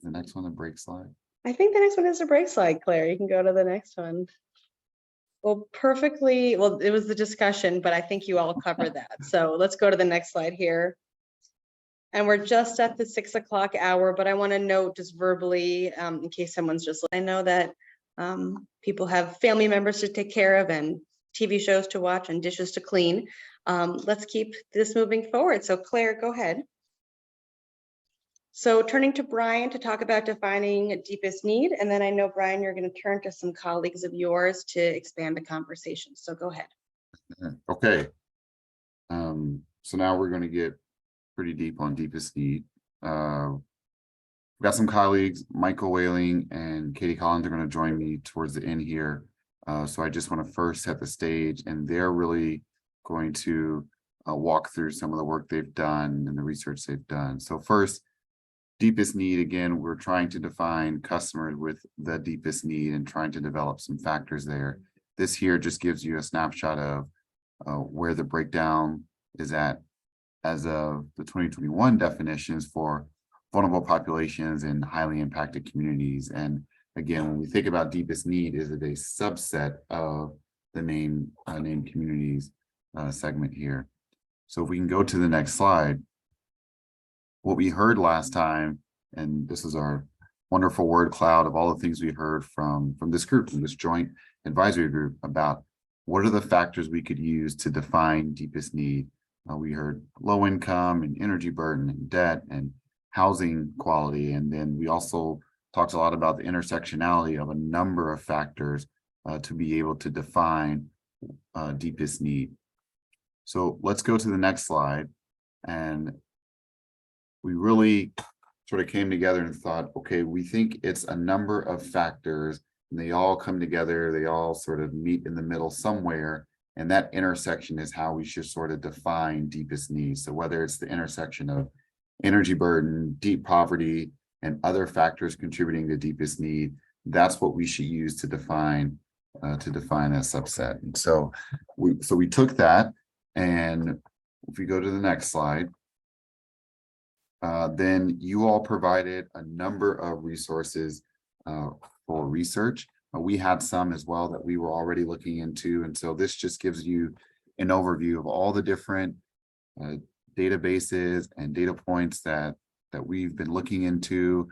the next one, the break slide. I think the next one is a break slide, Claire. You can go to the next one. Well, perfectly. Well, it was the discussion, but I think you all covered that. So let's go to the next slide here. And we're just at the 6 o'clock hour, but I want to note just verbally, in case someone's just, I know that people have family members to take care of and TV shows to watch and dishes to clean. Let's keep this moving forward. So Claire, go ahead. So turning to Brian to talk about defining deepest need. And then I know, Brian, you're going to turn to some colleagues of yours to expand the conversation. So go ahead. Okay. So now we're going to get pretty deep on deepest need. We've got some colleagues, Michael Whaling and Katie Collins are going to join me towards the end here. So I just want to first set the stage, and they're really going to walk through some of the work they've done and the research they've done. So first, deepest need, again, we're trying to define customers with the deepest need and trying to develop some factors there. This here just gives you a snapshot of where the breakdown is at as of the 2021 definitions for vulnerable populations and highly impacted communities. And again, when we think about deepest need, is it a subset of the named communities segment here? So if we can go to the next slide, what we heard last time, and this is our wonderful word cloud of all the things we heard from this group, from this joint advisory group, about what are the factors we could use to define deepest need. We heard low income and energy burden and debt and housing quality. And then we also talked a lot about the intersectionality of a number of factors to be able to define deepest need. So let's go to the next slide. And we really sort of came together and thought, okay, we think it's a number of factors and they all come together. They all sort of meet in the middle somewhere. And that intersection is how we should sort of define deepest needs. So whether it's the intersection of energy burden, deep poverty, and other factors contributing to deepest need, that's what we should use to define that subset. And so we took that, and if we go to the next slide, then you all provided a number of resources for research. We had some as well that we were already looking into. And so this just gives you an overview of all the different databases and data points that we've been looking into,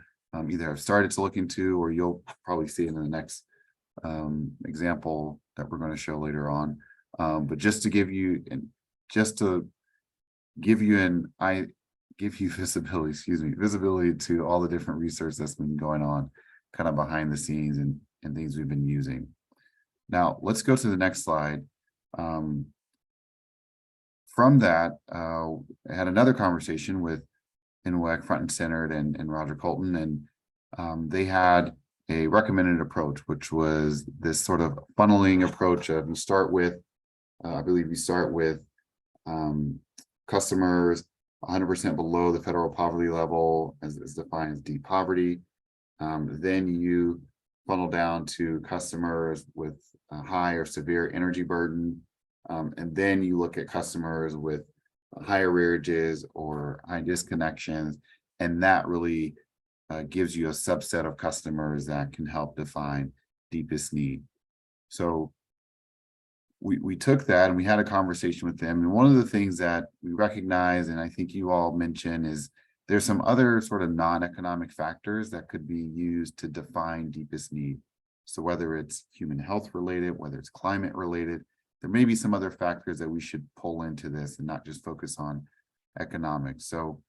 either have started to look into, or you'll probably see in the next example that we're going to show later on. But just to give you visibility to all the different research that's been going on kind of behind the scenes and things we've been using. Now, let's go to the next slide. From that, I had another conversation with NWEC Front and Centered and Roger Colton, and they had a recommended approach, which was this sort of funneling approach of you start with, I believe you start with customers 100% below the federal poverty level as defined as deep poverty. Then you funnel down to customers with a high or severe energy burden. And then you look at customers with higher arrearages or high disconnections. And that really gives you a subset of customers that can help define deepest need. So we took that and we had a conversation with them. And one of the things that we recognize, and I think you all mentioned, is there's some other sort of non-economic factors that could be used to define deepest need. So whether it's human health related, whether it's climate related, there may be some other factors that we should pull into this and not just focus on economics. So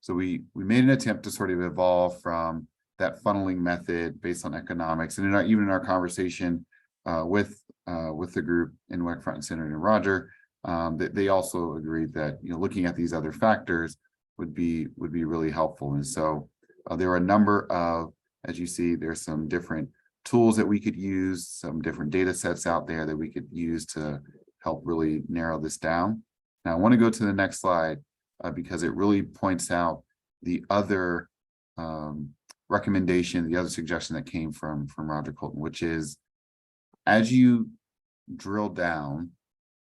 we made an attempt to sort of evolve from that funneling method based on economics. And even in our conversation with the group in NWEC Front and Center and Roger, that they also agreed that looking at these other factors would be really helpful. And so there are a number of, as you see, there's some different tools that we could use, some different data sets out there that we could use to help really narrow this down. Now I want to go to the next slide because it really points out the other recommendation, the other suggestion that came from Roger Colton, which is as you drill down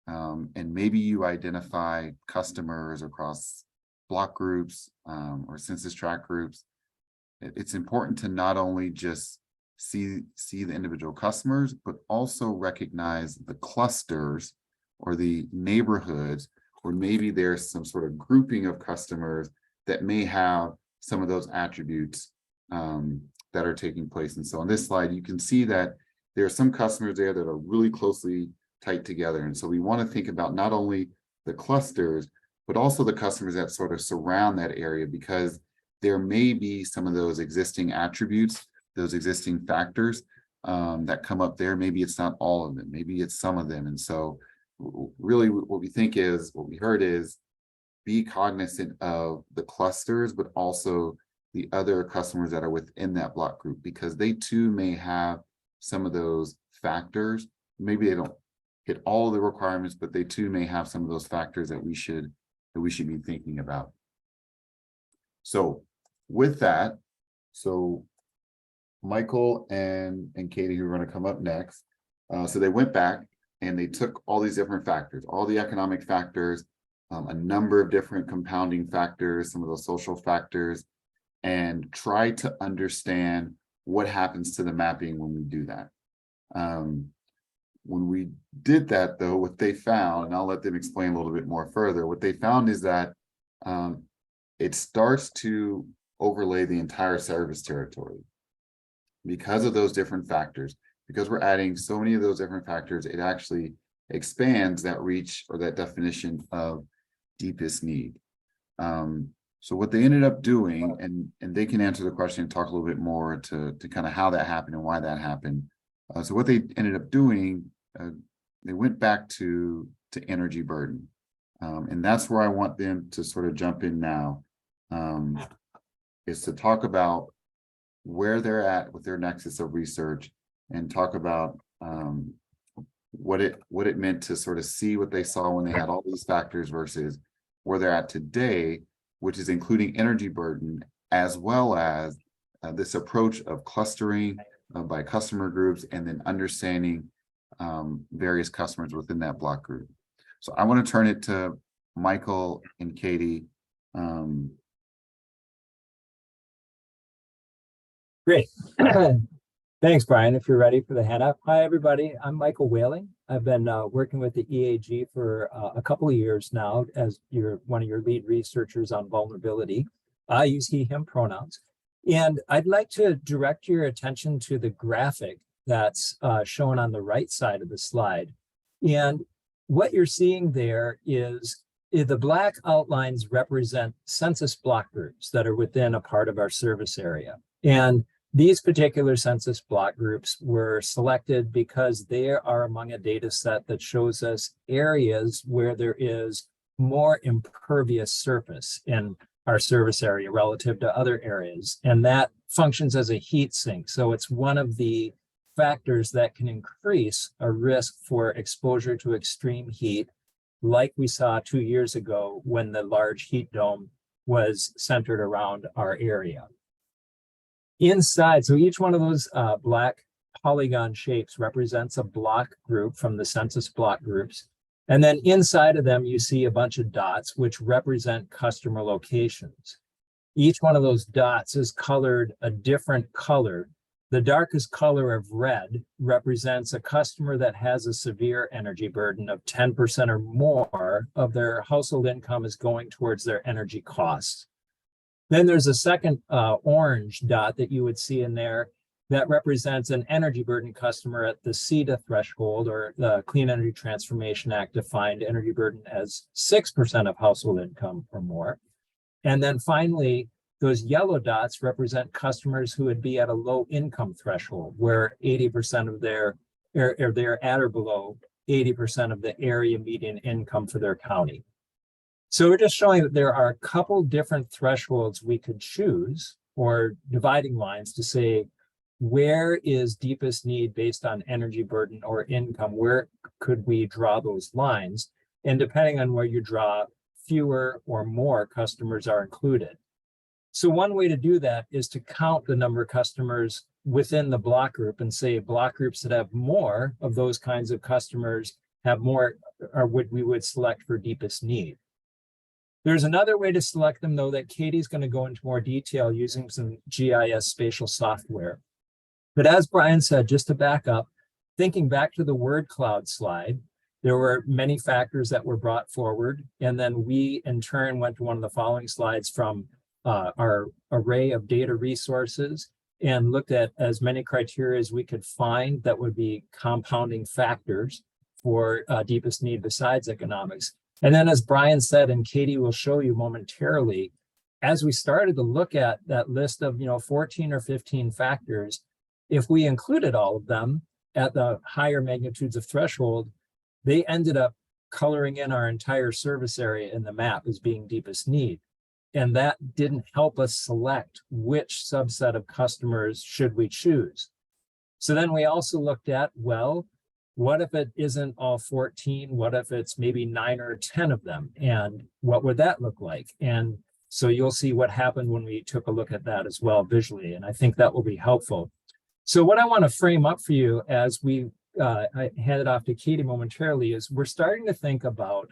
and maybe you identify customers across block groups or census tract groups, it's important to not only just see the individual customers, but also recognize the clusters or the neighborhoods where maybe there's some sort of grouping of customers that may have some of those attributes that are taking place. And so on this slide, you can see that there are some customers there that are really closely tight together. And so we want to think about not only the clusters, but also the customers that sort of surround that area, because there may be some of those existing attributes, those existing factors that come up there. Maybe it's not all of them, maybe it's some of them. And so really what we heard is be cognizant of the clusters, but also the other customers that are within that block group, because they too may have some of those factors. Maybe they don't hit all of the requirements, but they too may have some of those factors that we should be thinking about. So with that, so Michael and Katie, who are going to come up next, so they went back and they took all these different factors, all the economic factors, a number of different compounding factors, some of those social factors, and tried to understand what happens to the mapping when we do that. When we did that, though, what they found, and I'll let them explain a little bit more further, what they found is that it starts to overlay the entire service territory because of those different factors. Because we're adding so many of those different factors, it actually expands that reach or that definition of deepest need. So what they ended up doing, and they can answer the question and talk a little bit more to kind of how that happened and why that happened. So what they ended up doing, they went back to energy burden. And that's where I want them to sort of jump in now, is to talk about where they're at with their nexus of research and talk about what it meant to sort of see what they saw when they had all these factors versus where they're at today, which is including energy burden, as well as this approach of clustering by customer groups and then understanding various customers within that block group. So I want to turn it to Michael and Katie. Great. Thanks, Brian. If you're ready for the handout. Hi, everybody. I'm Michael Whaling. I've been working with the EAG for a couple of years now as one of your lead researchers on vulnerability. I use he, him pronouns. And I'd like to direct your attention to the graphic that's shown on the right side of the slide. And what you're seeing there is the black outlines represent census block groups that are within a part of our service area. And these particular census block groups were selected because they are among a data set that shows us areas where there is more impervious surface in our service area relative to other areas. And that functions as a heat sink. So it's one of the factors that can increase a risk for exposure to extreme heat, like we saw 2 years ago when the large heat dome was centered around our area. Inside, so each one of those black polygon shapes represents a block group from the census block groups. And then inside of them, you see a bunch of dots, which represent customer locations. Each one of those dots is colored a different color. The darkest color of red represents a customer that has a severe energy burden of 10% or more of their household income is going towards their energy costs. Then there's a second orange dot that you would see in there that represents an energy burden customer at the CETA threshold, or the Clean Energy Transformation Act defined energy burden as 6% of household income or more. And then finally, those yellow dots represent customers who would be at a low income threshold, where 80% of their, or they're at or below 80% of the area median income for their county. So we're just showing that there are a couple different thresholds we could choose, or dividing lines to say, where is deepest need based on energy burden or income? Where could we draw those lines? And depending on where you draw, fewer or more customers are included. So one way to do that is to count the number of customers within the block group and say block groups that have more of those kinds of customers have more, or we would select for deepest need. There's another way to select them, though, that Katie's going to go into more detail using some GIS spatial software. But as Brian said, just to back up, thinking back to the word cloud slide, there were many factors that were brought forward. And then we, in turn, went to one of the following slides from our array of data resources and looked at as many criteria as we could find that would be compounding factors for deepest need besides economics. And then, as Brian said, and Katie will show you momentarily, as we started to look at that list of 14 or 15 factors, if we included all of them at the higher magnitudes of threshold, they ended up coloring in our entire service area in the map as being deepest need. And that didn't help us select which subset of customers should we choose. So then we also looked at, well, what if it isn't all 14? What if it's maybe 9 or 10 of them? And what would that look like? And so you'll see what happened when we took a look at that as well visually. And I think that will be helpful. So what I want to frame up for you as I hand it off to Katie momentarily is we're starting to think about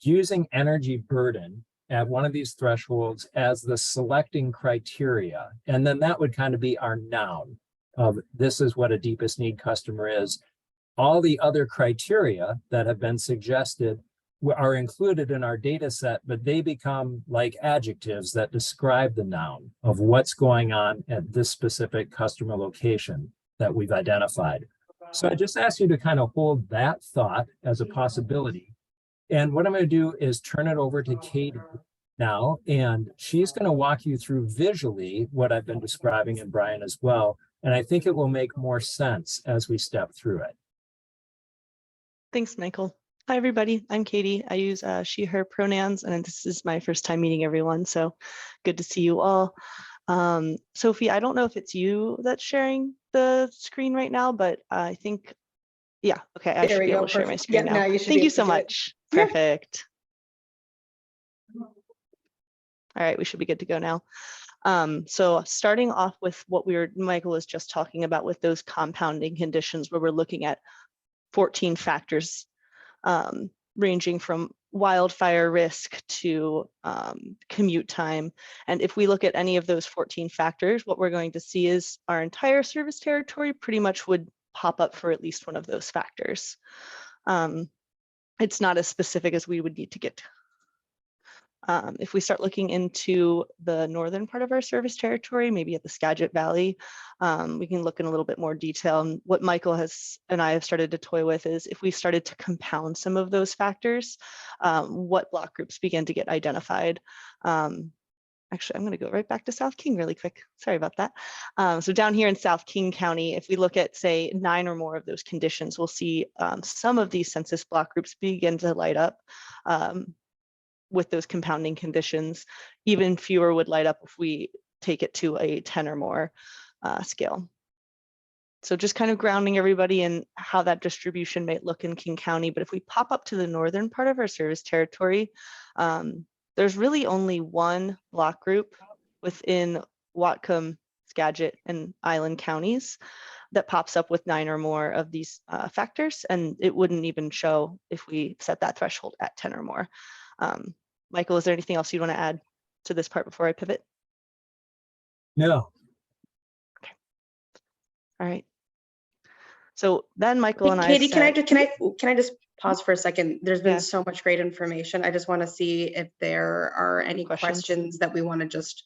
using energy burden at one of these thresholds as the selecting criteria. And then that would kind of be our noun of this is what a deepest need customer is. All the other criteria that have been suggested are included in our data set, but they become like adjectives that describe the noun of what's going on at this specific customer location that we've identified. So I just ask you to kind of hold that thought as a possibility. And what I'm going to do is turn it over to Katie now, and she's going to walk you through visually what I've been describing, and Brian as well. And I think it will make more sense as we step through it. Thanks, Michael. Hi, everybody. I'm Katie. I use she, her pronouns, and this is my first time meeting everyone, so good to see you all. Sophie, I don't know if it's you that's sharing the screen right now, but I think, yeah, okay, I should be able to share my screen now. Thank you so much. Perfect. All right, we should be good to go now. So starting off with what Michael was just talking about with those compounding conditions where we're looking at 14 factors ranging from wildfire risk to commute time. And if we look at any of those 14 factors, what we're going to see is our entire service territory pretty much would pop up for at least one of those factors. It's not as specific as we would need to get. If we start looking into the northern part of our service territory, maybe at the Skagit Valley, we can look in a little bit more detail. And what Michael and I have started to toy with is if we started to compound some of those factors, what block groups begin to get identified. Actually, I'm going to go right back to South King really quick. Sorry about that. So down here in South King County, if we look at, say, 9 or more of those conditions, we'll see some of these census block groups begin to light up. With those compounding conditions. Even fewer would light up if we take it to a 10 or more scale. So just kind of grounding everybody in how that distribution might look in King County. But if we pop up to the northern part of our service territory, there's really only one block group within Whatcom, Skagit, and Island counties that pops up with 9 or more of these factors, and it wouldn't even show if we set that threshold at 10 or more. Michael, is there anything else you want to add to this part before I pivot? No. All right. So then Michael and Katie, I can I just pause for a second? There's been Yeah. so much great information. I just want to see if there are any questions that we want to just.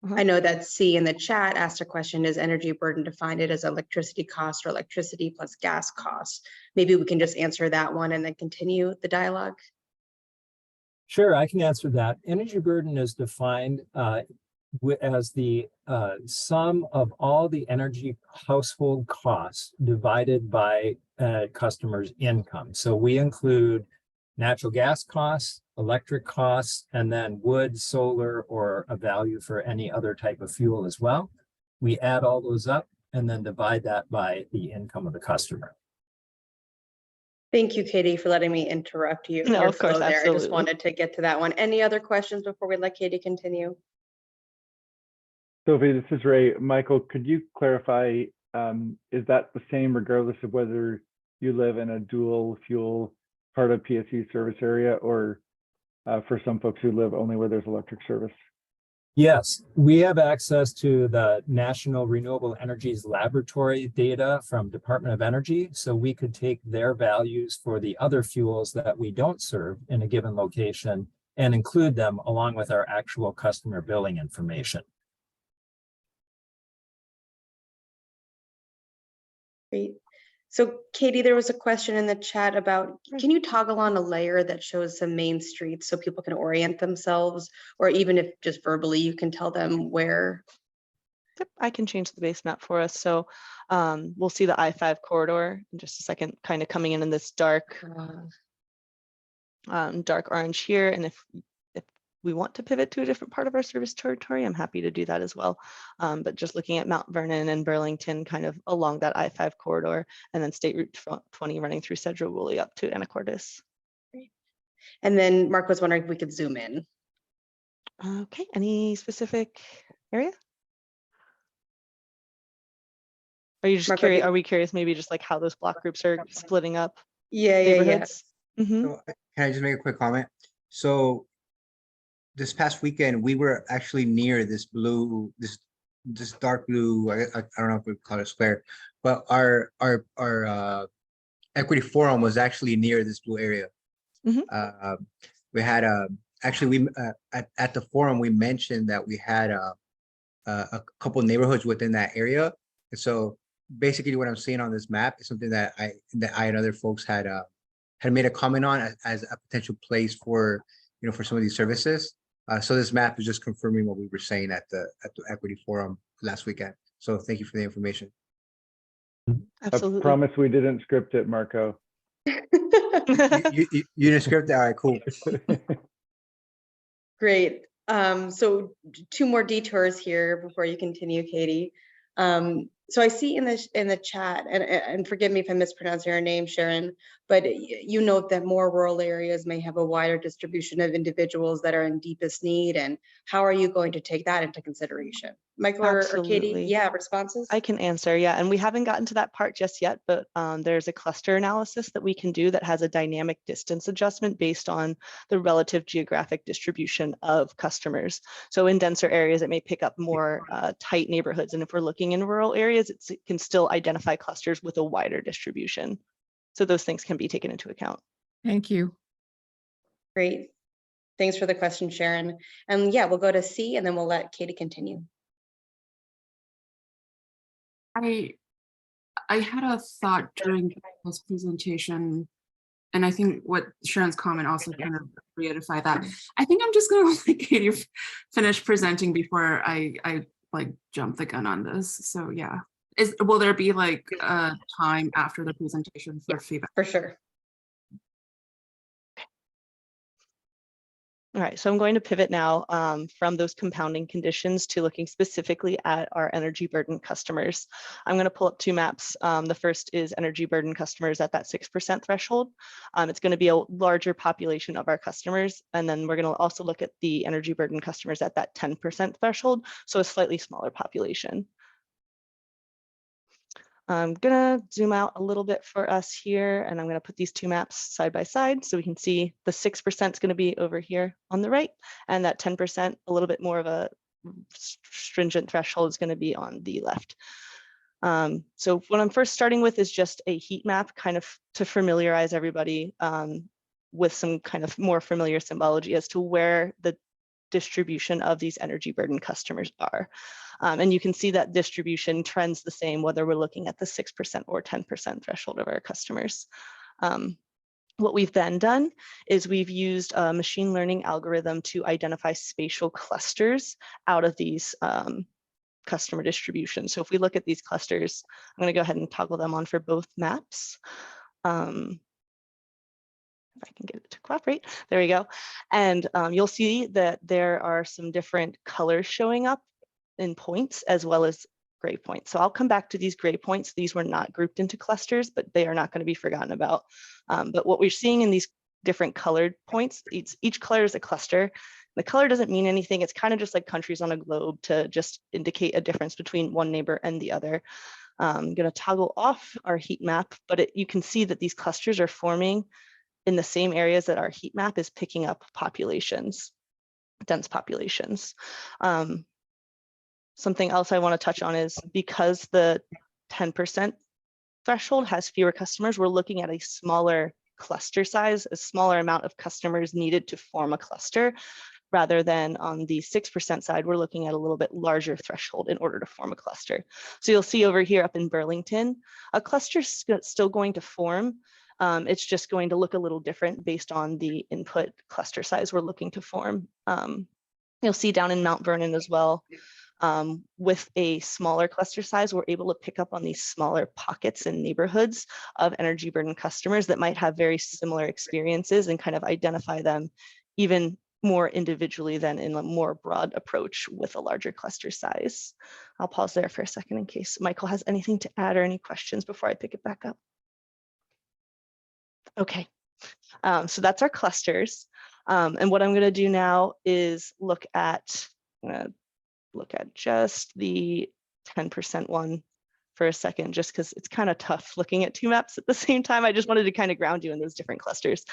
I know that C in the chat asked a question, is energy burden defined it as electricity cost or electricity plus gas costs? Maybe we can just answer that one and then continue the dialogue. Sure, I can answer that. Energy burden is defined as the sum of all the energy household costs divided by customers' income. So we include natural gas costs, electric costs, and then wood, solar, or a value for any other type of fuel as well. We add all those up and then divide that by the income of the customer. Thank you, Katie, for letting me interrupt you. No, your of course, flow there. I absolutely. just wanted to get to that one. Any other questions before we let Katie continue? Sophie, this is Ray. Michael, could you clarify, is that the same regardless of whether you live in a dual fuel part of PSE service area, or for some folks who live only where there's electric service? Yes, we have access to the National Renewable Energies Laboratory data from Department of Energy, so we could take their values for the other fuels that we don't serve in a given location and include them along with our actual customer billing information. Great. So Katie, there was a question in the chat about, can you toggle on a layer that shows some main streets so people can orient themselves, or even if just verbally you can tell them where? Yep, I can change the base map for us. So we'll see the I-5 corridor in just a second, kind of coming in this dark orange here. And if we want to pivot to a different part of our service territory, I'm happy to do that as well. But just looking at Mount Vernon and Burlington kind of along that I-5 corridor, and then State Route 20 running through Sedro-Woolley up to Anacortes. And then Mark was wondering if we could zoom in. Okay, any specific area? Are you just Mark, curious? Are we curious maybe just like how those block groups are splitting up? Yeah. Neighborhoods? So can I just make a quick comment? So this past weekend, we were actually near this blue, this dark blue, I don't know if we call it a square, but our equity forum was actually near this blue area. We had actually at the forum, we mentioned that we had a couple neighborhoods within that area. And so basically what I'm seeing on this map is something that I and other folks had made a comment on as a potential place for, for some of these services. So this map is just confirming what we were saying at the equity forum last weekend. So thank you for the information. Absolutely. I promise we didn't script it, Marco. You didn't script it? All right, cool. Great. So 2 more detours here before you continue, Katie. So I see in the chat, and forgive me if I mispronounce your name, Sharon, but you note that more rural areas may have a wider distribution of individuals that are in deepest need. And how are you going to take that into consideration? Michael or Katie? Yeah, responses? I can answer, yeah. And we haven't gotten to that part just yet, but there's a cluster analysis that we can do that has a dynamic distance adjustment based on the relative geographic distribution of customers. So in denser areas, it may pick up more tight neighborhoods. And if we're looking in rural areas, it can still identify clusters with a wider distribution. So those things can be taken into account. Thank you. Great. Thanks for the question, Sharon. And yeah, we'll go to C and then we'll let Katie continue. I had a thought during this presentation, and I think what Sharon's comment also kind of reedified that. I think I'm just going to let Katie finish presenting before I like jump the gun on this. So yeah, will there be like a time after the presentation for feedback? For sure. All right, so I'm going to pivot now from those compounding conditions to looking specifically at our energy burden customers. I'm going to pull up two maps. The first is energy burden customers at that 6% threshold. It's going to be a larger population of our customers. And then we're going to also look at the energy burden customers at that 10% threshold, so a slightly smaller population. I'm gonna zoom out a little bit for us here, and I'm gonna put these two maps side by side so we can see the 6% is gonna be over here on the right, and that 10%, a little bit more of a stringent threshold, is gonna be on the left. So what I'm first starting with is just a heat map, kind of to familiarize everybody with some kind of more familiar symbology as to where the distribution of these energy burden customers are. And you can see that distribution trends the same whether we're looking at the 6% or 10% threshold of our customers. What we've then done is we've used a machine learning algorithm to identify spatial clusters out of these customer distributions. So if we look at these clusters, I'm going to go ahead and toggle them on for both maps. If I can get it to cooperate, there we go. And you'll see that there are some different colors showing up in points as well as gray points. So I'll come back to these gray points. These were not grouped into clusters, but they are not going to be forgotten about. But what we're seeing in these different colored points, each color is a cluster. The color doesn't mean anything. It's kind of just like countries on a globe to just indicate a difference between one neighbor and the other. I'm going to toggle off our heat map, but you can see that these clusters are forming in the same areas that our heat map is picking up populations, dense populations. Something else I want to touch on is because the 10% threshold has fewer customers, we're looking at a smaller cluster size, a smaller amount of customers needed to form a cluster, rather than on the 6% side, we're looking at a little bit larger threshold in order to form a cluster. So you'll see over here up in Burlington, a cluster is still going to form. It's just going to look a little different based on the input cluster size we're looking to form. You'll see down in Mount Vernon as well, with a smaller cluster size, we're able to pick up on these smaller pockets and neighborhoods of energy burden customers that might have very similar experiences and kind of identify them even more individually than in a more broad approach with a larger cluster size. I'll pause there for a second in case Michael has anything to add or any questions before I pick it back up. Okay, so that's our clusters. And what I'm going to do now is look at just the 10% one for a second, just because it's kind of tough looking at two maps at the same time. I just wanted to kind of ground you in those different clusters.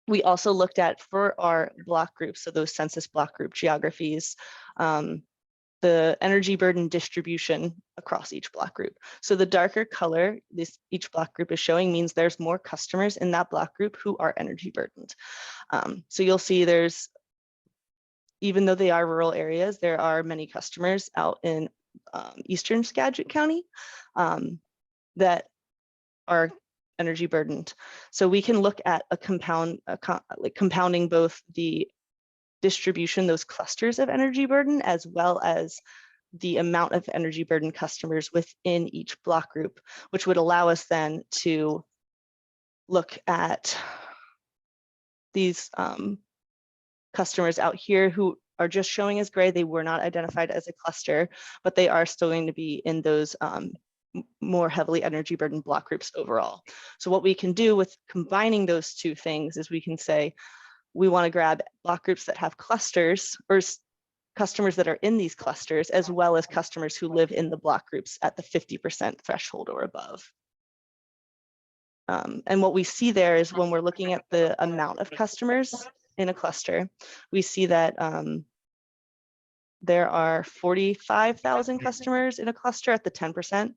We also looked at, for our block groups, so those census block group geographies, the energy burden distribution across each block group. So the darker color each block group is showing means there's more customers in that block group who are energy burdened. So you'll see there's, even though they are rural areas, there are many customers out in eastern Skagit County that are energy burdened. So we can look at a compounding both the distribution, those clusters of energy burden, as well as the amount of energy burden customers within each block group, which would allow us then to look at these customers out here who are just showing as gray. They were not identified as a cluster, but they are still going to be in those more heavily energy burdened block groups overall. So what we can do with combining those two things is we can say, we want to grab block groups that have clusters or customers that are in these clusters, as well as customers who live in the block groups at the 50% threshold or above. And what we see there is when we're looking at the amount of customers in a cluster, we see that there are 45,000 customers in a cluster at the 10%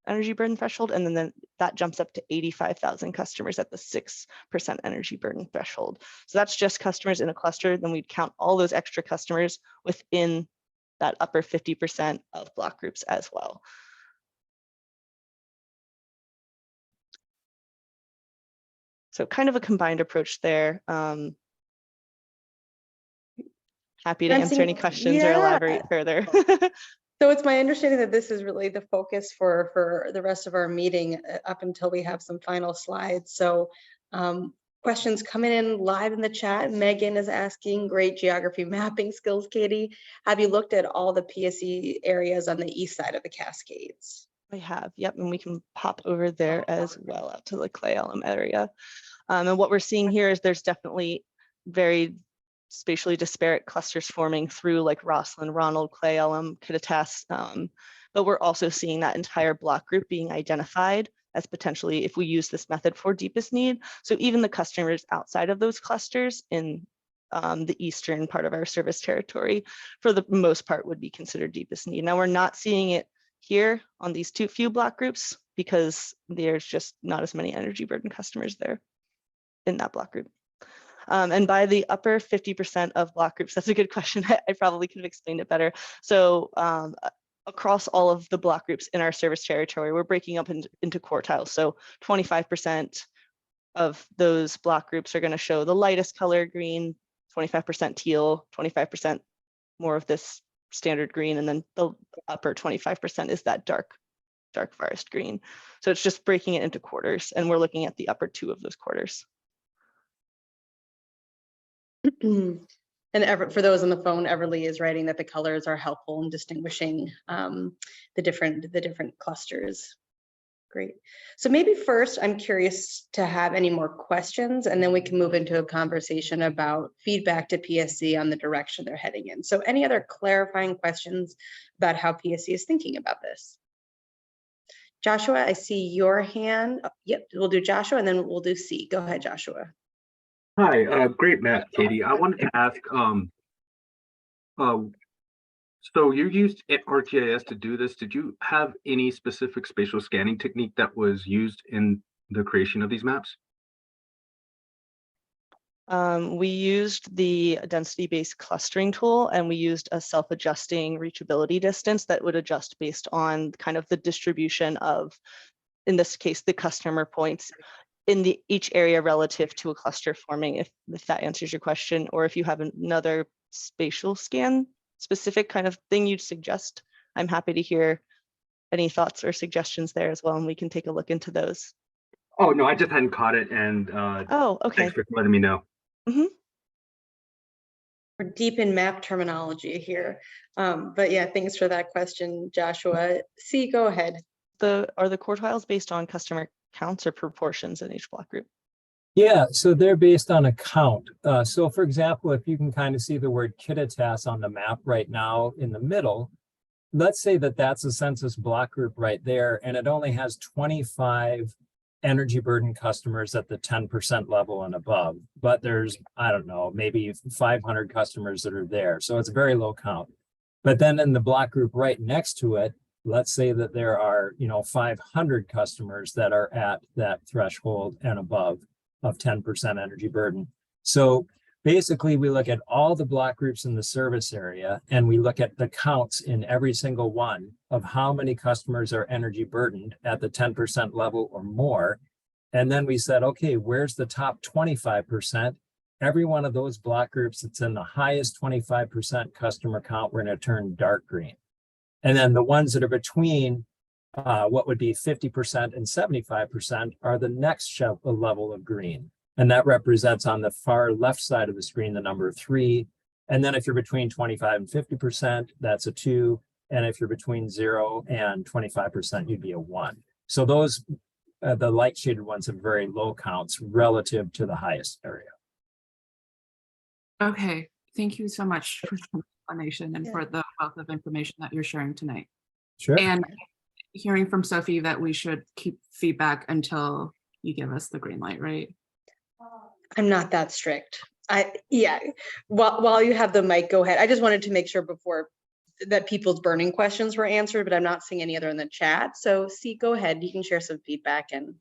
energy burden threshold, and then that jumps up to 85,000 customers at the 6% energy burden threshold. So that's just customers in a cluster. Then we'd count all those extra customers within that upper 50% of block groups as well. So kind of a combined approach there. Happy to answer any questions or elaborate further. So it's my understanding that this is really the focus for the rest of our meeting up until we have some final slides. So questions coming in live in the chat. Megan is asking, great geography mapping skills, Katie. Have you looked at all the PSE areas on the east side of the Cascades? I have, yep, and we can pop over there as well out to the Clay Elm area. And what we're seeing here is there's definitely very spatially disparate clusters forming through like Rosslyn, Ronald, Clay Elm, Kittitas, but we're also seeing that entire block group being identified as potentially if we use this method for deepest need. So even the customers outside of those clusters in the eastern part of our service territory, for the most part, would be considered deepest need. Now we're not seeing it here on these few block groups because there's just not as many energy burden customers there in that block group. And by the upper 50% of block groups, that's a good question. I probably could have explained it better. So across all of the block groups in our service territory, we're breaking up into quartiles. So 25% of those block groups are going to show the lightest color green, 25% teal, 25% more of this standard green, and then the upper 25% is that dark forest green. So it's just breaking it into quarters, and we're looking at the upper 2 of those quarters. And for those on the phone, Everly is writing that the colors are helpful in distinguishing the different clusters. Great. So maybe first, I'm curious to have any more questions, and then we can move into a conversation about feedback to PSE on the direction they're heading in. So any other clarifying questions about how PSE is thinking about this? Joshua, I see your hand. Oh, yep, we'll do Joshua, and then we'll do C. Go ahead, Joshua. Hi, great map, Katie. I wanted to ask, so you used ArcGIS to do this. Did you have any specific spatial scanning technique that was used in the creation of these maps? We used the density-based clustering tool, and we used a self-adjusting reachability distance that would adjust based on kind of the distribution of, in this case, the customer points in each area relative to a cluster forming, if that answers your question, or if you have another spatial scan specific kind of thing you'd suggest, I'm happy to hear any thoughts or suggestions there as well, and we can take a look into those. Oh, no, I just hadn't caught it, and oh, okay. Thanks for letting me know. Mm-hmm. We're deep in map terminology here, but yeah, thanks for that question, Joshua. C, go ahead. Are the quartiles based on customer counts or proportions in each block group? Yeah, so they're based on a count. So for example, if you can kind of see the word Kittitas on the map right now in the middle, let's say that that's a census block group right there, and it only has 25 energy burden customers at the 10% level and above. But there's, I don't know, maybe 500 customers that are there. So it's a very low count. But then in the block group right next to it, let's say that there are, 500 customers that are at that threshold and above of 10% energy burden. So basically we look at all the block groups in the service area, and we look at the counts in every single one of how many customers are energy burdened at the 10% level or more. And then we said, okay, where's the top 25%? Every one of those block groups that's in the highest 25% customer count, we're going to turn dark green. And then the ones that are between what would be 50% and 75% are the next level of green. And that represents on the far left side of the screen, the number 3. And then if you're between 25 and 50%, that's a 2. And if you're between 0 and 25%, you'd be a 1. So those, the light shaded ones have very low counts relative to the highest area. Okay, thank you so much for the explanation and for the wealth of information that you're sharing tonight. Sure. And hearing from Sophie that we should keep feedback until you give us the green light, right? I'm not that strict. While you have the mic, go ahead. I just wanted to make sure before that people's burning questions were answered, but I'm not seeing any other in the chat. So C, go ahead. You can share some feedback and.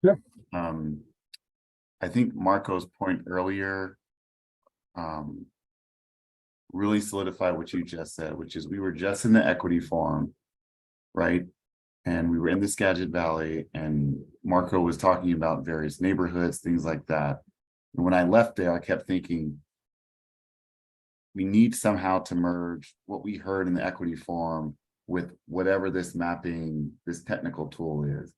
Sure. I think Marco's point earlier really solidified what you just said, which is we were just in the equity forum, right? And we were in the Skagit Valley, and Marco was talking about various neighborhoods, things like that. And when I left there, I kept thinking, we need somehow to merge what we heard in the equity forum with whatever this mapping, this technical tool is.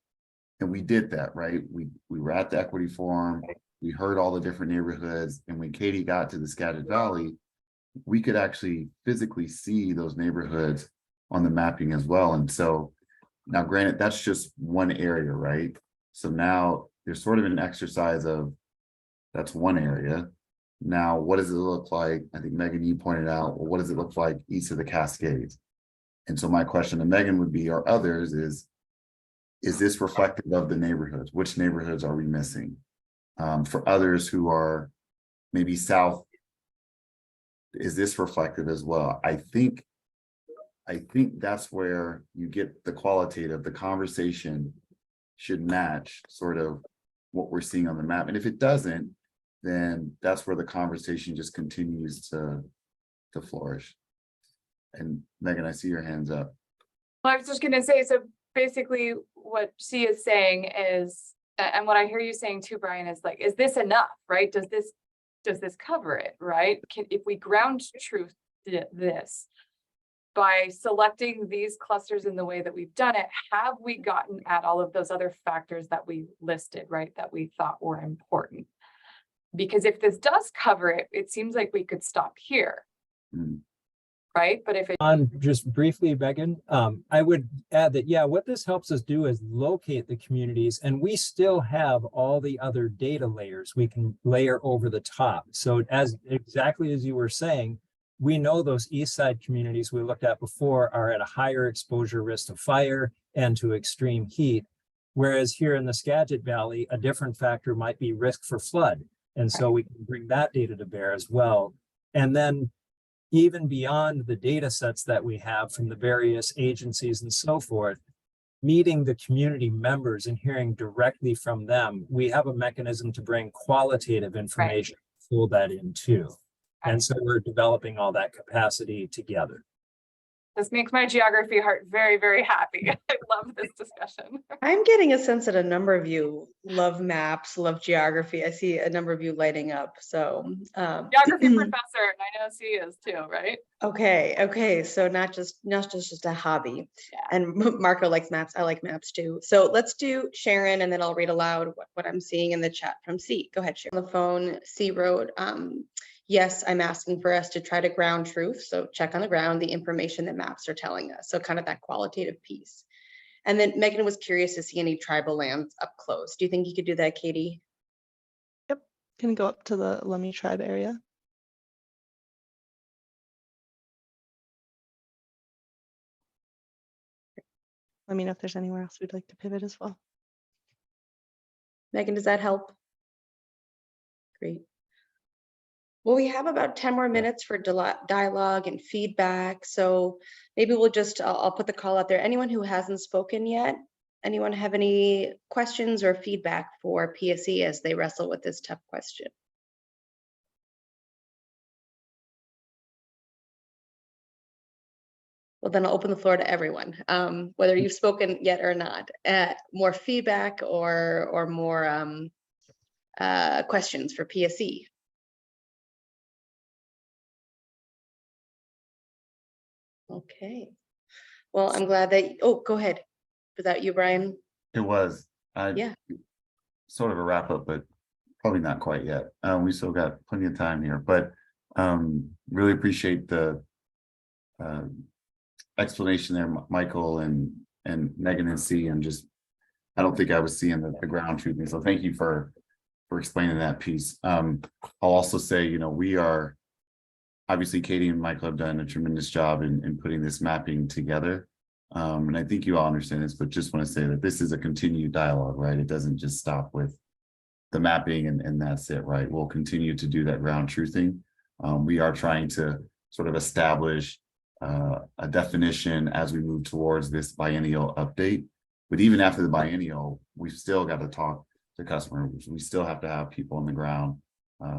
And we did that, right? We were at the equity forum, we heard all the different neighborhoods, and when Katie got to the Skagit Valley, we could actually physically see those neighborhoods on the mapping as well. And so now granted, that's just one area, right? So now there's sort of an exercise of, that's one area. Now, what does it look like? I think Megan, you pointed out, well, what does it look like east of the Cascades? And so my question to Megan would be, or others, is this reflective of the neighborhoods? Which neighborhoods are we missing? For others who are maybe south, is this reflective as well? I think that's where you get the qualitative, the conversation should match sort of what we're seeing on the map. And if it doesn't, then that's where the conversation just continues to flourish. And Megan, I see your hands up. Well, I was just gonna say, so basically what she is saying is, and what I hear you saying too, Brian, is like, is this enough, right? Does this cover it, right? If we ground truth this by selecting these clusters in the way that we've done it, have we gotten at all of those other factors that we listed, right? That we thought were important? Because if this does cover it, it seems like we could stop here. Right? But if it on just briefly, Megan, I would add that, yeah, what this helps us do is locate the communities, and we still have all the other data layers we can layer over the top. So as exactly as you were saying, we know those east side communities we looked at before are at a higher exposure risk to fire and to extreme heat. Whereas here in the Skagit Valley, a different factor might be risk for flood. And so we can bring that data to bear as well. And then even beyond the data sets that we have from the various agencies and so forth, meeting the community members and hearing directly from them, we have a mechanism to bring qualitative information, pull that in too. And so we're developing all that capacity together. This makes my geography heart very, very happy. I love this discussion. I'm getting a sense that a number of you love maps, love geography. I see a number of you lighting up. So geography professor, and I know she is too, right? Okay. So not just a hobby. Yeah. And Marco likes maps. I like maps too. So let's do Sharon, and then I'll read aloud what I'm seeing in the chat from C. Go ahead, Sharon. On the phone, C wrote, yes, I'm asking for us to try to ground truth. So check on the ground, the information that maps are telling us. So kind of that qualitative piece. And then Megan was curious to see any tribal lands up close. Do you think you could do that, Katie? Yep, can go up to the Lummi tribe area. Let me know if there's anywhere else we'd like to pivot as well. Megan, does that help? Great. Well, we have about 10 more minutes for dialogue and feedback. So maybe we'll just, I'll put the call out there. Anyone who hasn't spoken yet, anyone have any questions or feedback for PSE as they wrestle with this tough question? Well, then I'll open the floor to everyone, whether you've spoken yet or not. More feedback or more questions for PSE. Okay. Well, I'm glad that, oh, go ahead. Was that you, Brian? It was. Yeah. Sort of a wrap up, but probably not quite yet. We still got plenty of time here, but really appreciate the explanation there, Michael and Megan and C. And just, I don't think I was seeing the ground truth. So thank you for explaining that piece. I'll also say, we are, obviously Katie and Michael have done a tremendous job in putting this mapping together. And I think you all understand this, but just want to say that this is a continued dialogue, right? It doesn't just stop with the mapping and that's it, right? We'll continue to do that ground truthing. We are trying to sort of establish a definition as we move towards this biennial update. But even after the biennial, we've still got to talk to customers. We still have to have people on the ground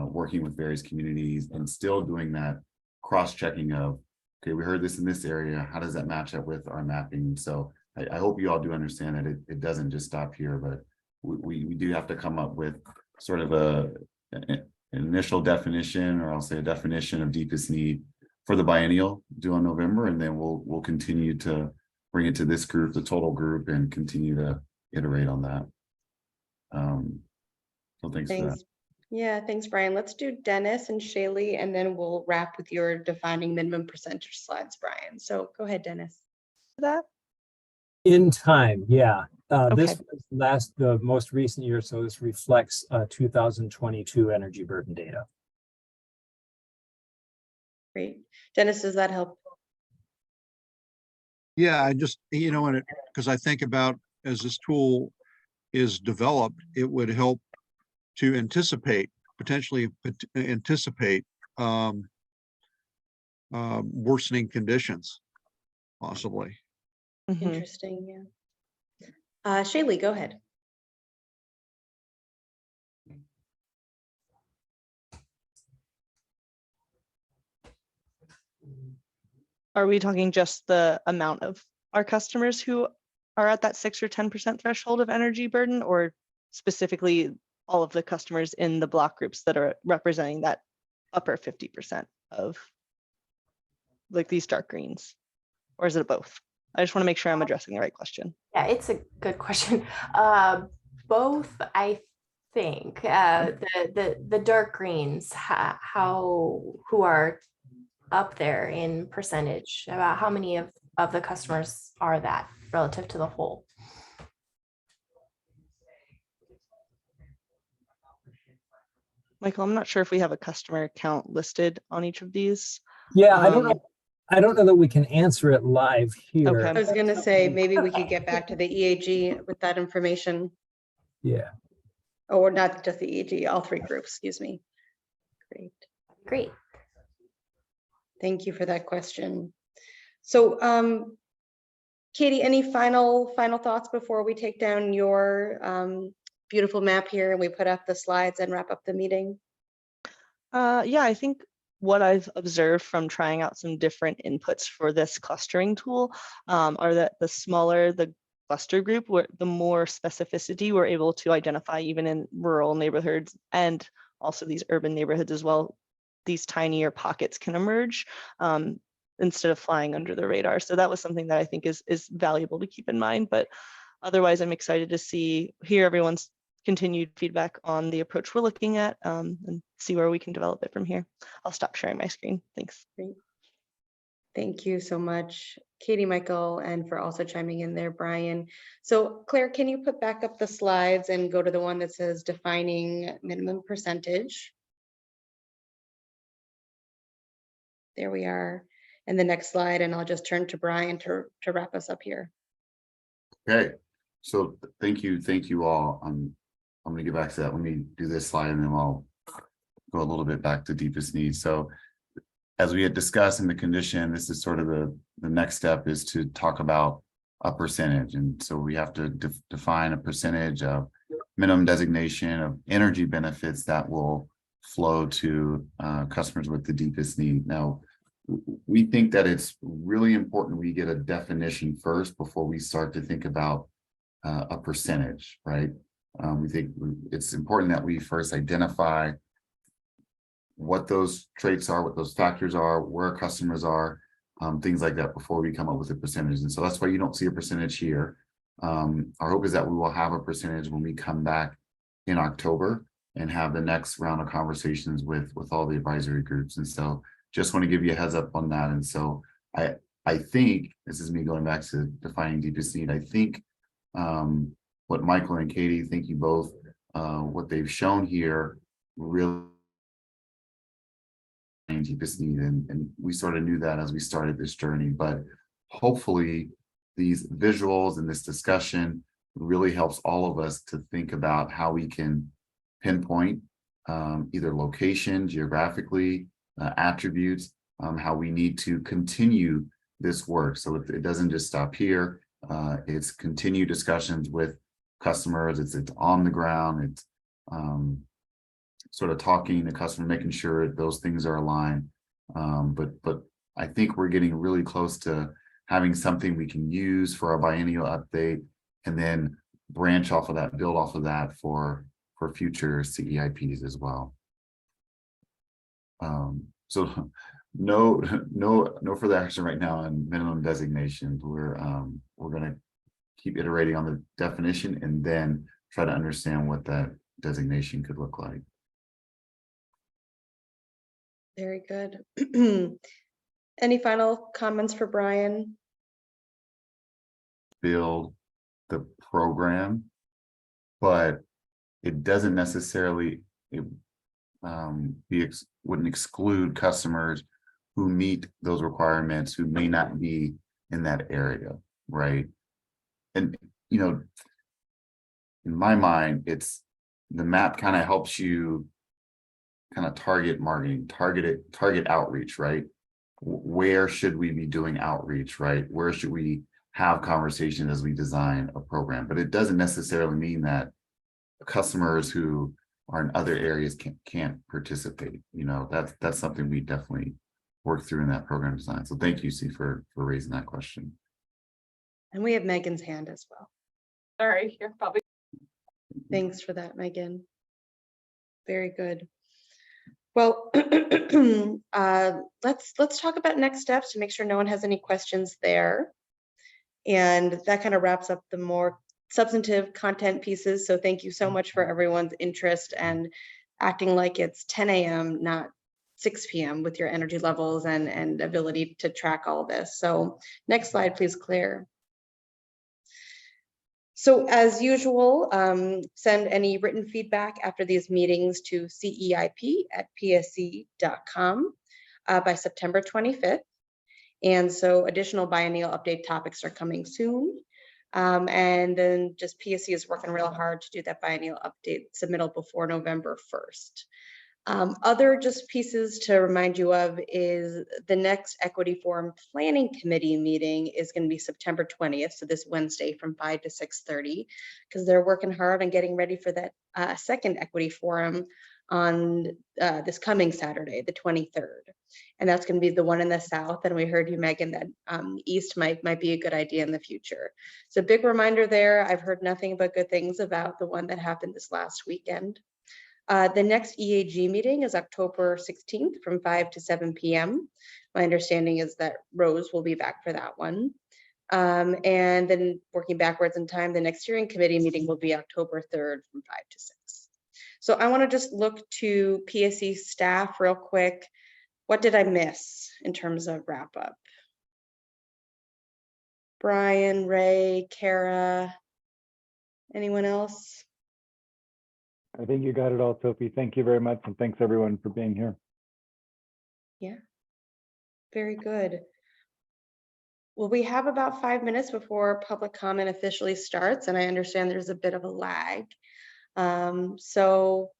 working with various communities and still doing that cross-checking of, okay, we heard this in this area. How does that match up with our mapping? So I hope you all do understand that it doesn't just stop here, but we do have to come up with sort of an initial definition, or I'll say a definition of deepest need for the biennial due in November. And then we'll continue to bring it to this group, the total group, and continue to iterate on that. So thanks for that. Thanks. Yeah, thanks, Brian. Let's do Dennis and Shaylee, and then we'll wrap with your defining minimum percentage slides, Brian. So go ahead, Dennis. That In time, yeah. This Okay. was the most recent year, so this reflects 2022 energy burden data. Great. Dennis, does that help? Yeah, I just, you know, because I think about as this tool is developed, it would help to potentially anticipate worsening conditions, possibly. Interesting, yeah. Shaylee, go ahead. Are we talking just the amount of our customers who are at that 6 or 10% threshold of energy burden, or specifically all of the customers in the block groups that are representing that upper 50% of like these dark greens? Or is it both? I just want to make sure I'm addressing the right question. Yeah, it's a good question. Both, I think. The dark greens, who are up there in percentage, about how many of the customers are that relative to the whole? Michael, I'm not sure if we have a customer account listed on each of these. Yeah, I don't know. I don't know that we can answer it live here. I was going to say, maybe we could get back to the EAG with that information. Yeah. Or not just the EAG, all three groups, excuse me. Great. Thank you for that question. So, Katie, any final thoughts before we take down your beautiful map here and we put up the slides and wrap up the meeting? Yeah, I think what I've observed from trying out some different inputs for this clustering tool are that the smaller the cluster group, the more specificity we're able to identify even in rural neighborhoods and also these urban neighborhoods as well. These tinier pockets can emerge instead of flying under the radar. So that was something that I think is valuable to keep in mind. But otherwise, I'm excited to hear everyone's continued feedback on the approach we're looking at and see where we can develop it from here. I'll stop sharing my screen. Thanks. Great. Thank you so much, Katie, Michael, and for also chiming in there, Brian. So Claire, can you put back up the slides and go to the one that says defining minimum percentage? There we are. And the next slide, and I'll just turn to Brian to wrap us up here. Okay, so thank you all. I'm going to get back to that. Let me do this slide and then I'll go a little bit back to deepest needs. So as we had discussed in the condition, this is sort of the next step is to talk about a percentage. And so we have to define a percentage of minimum designation of energy benefits that will flow to customers with the deepest need. Now, we think that it's really important we get a definition first before we start to think about a percentage, right? We think it's important that we first identify what those traits are, what those factors are, where our customers are, things like that before we come up with a percentage. And so that's why you don't see a percentage here. Our hope is that we will have a percentage when we come back in October and have the next round of conversations with all the advisory groups. And so just want to give you a heads up on that. And so I think, this is me going back to defining deepest need, I think what Michael and Katie, thank you both, what they've shown here really deepest need. And we sort of knew that as we started this journey, but hopefully these visuals and this discussion really helps all of us to think about how we can pinpoint either location, geographically, attributes, how we need to continue this work. So it doesn't just stop here. It's continued discussions with customers. It's on the ground. It's sort of talking to customers, making sure those things are aligned. But I think we're getting really close to having something we can use for our biennial update and then branch off of that, build off of that for future CEIPs as well. So no further action right now on minimum designations. We're going to keep iterating on the definition and then try to understand what that designation could look like. Very good. Any final comments for Brian? Build the program, but it doesn't necessarily wouldn't exclude customers who meet those requirements who may not be in that area, right? And you know, in my mind, it's the map kind of helps you kind of target marketing, target outreach, right? Where should we be doing outreach, right? Where should we have conversation as we design a program? But it doesn't necessarily mean that customers who are in other areas can't participate. You know, that's something we definitely work through in that program design. So thank you, C, for raising that question. And we have Megan's hand as well. Sorry, you're probably. Thanks for that, Megan. Very good. Well, let's talk about next steps to make sure no one has any questions there. And that kind of wraps up the more substantive content pieces. So thank you so much for everyone's interest and acting like it's 10 a.m., not 6 p.m. with your energy levels and ability to track all this. So next slide, please, Claire. So as usual, send any written feedback after these meetings to ceip@pse.com by September 25th. And so additional biennial update topics are coming soon. And then just PSE is working real hard to do that biennial update submittal before November 1st. Other just pieces to remind you of is the next Equity Forum Planning Committee meeting is going to be September 20th, so this Wednesday from 5 to 6:30, because they're working hard on getting ready for that second Equity Forum on this coming Saturday, the 23rd. And that's going to be the one in the South. And we heard you, Megan, that East might be a good idea in the future. So big reminder there. I've heard nothing but good things about the one that happened this last weekend. The next EAG meeting is October 16th from 5 to 7 p.m. My understanding is that Rose will be back for that one. And then working backwards in time, the next steering committee meeting will be October 3rd from 5 to 6. So I want to just look to PSE staff real quick. What did I miss in terms of wrap up? Brian, Ray, Kara, anyone else? I think you got it all, Sophie. Thank you very much. And thanks everyone for being here. Yeah, very good. Well, we have about 5 minutes before public comment officially starts, and I understand there's a bit of a lag. So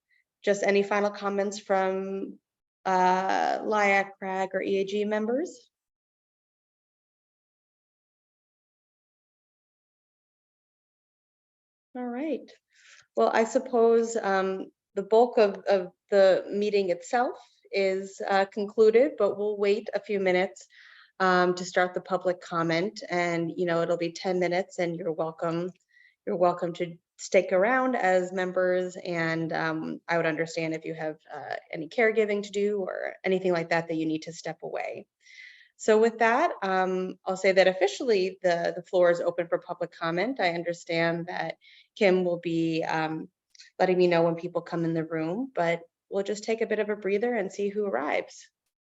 just any final comments from LIAC, CRAG, or EAG members? All right. Well, I suppose the bulk of the meeting itself is concluded, but we'll wait a few minutes to start the public comment. And it'll be 10 minutes, and you're welcome to stick around as members. And I would understand if you have any caregiving to do or anything like that you need to step away. So with that, I'll say that officially the floor is open for public comment. I understand that Kim will be letting me know when people come in the room, but we'll just take a bit of a breather and see who arrives.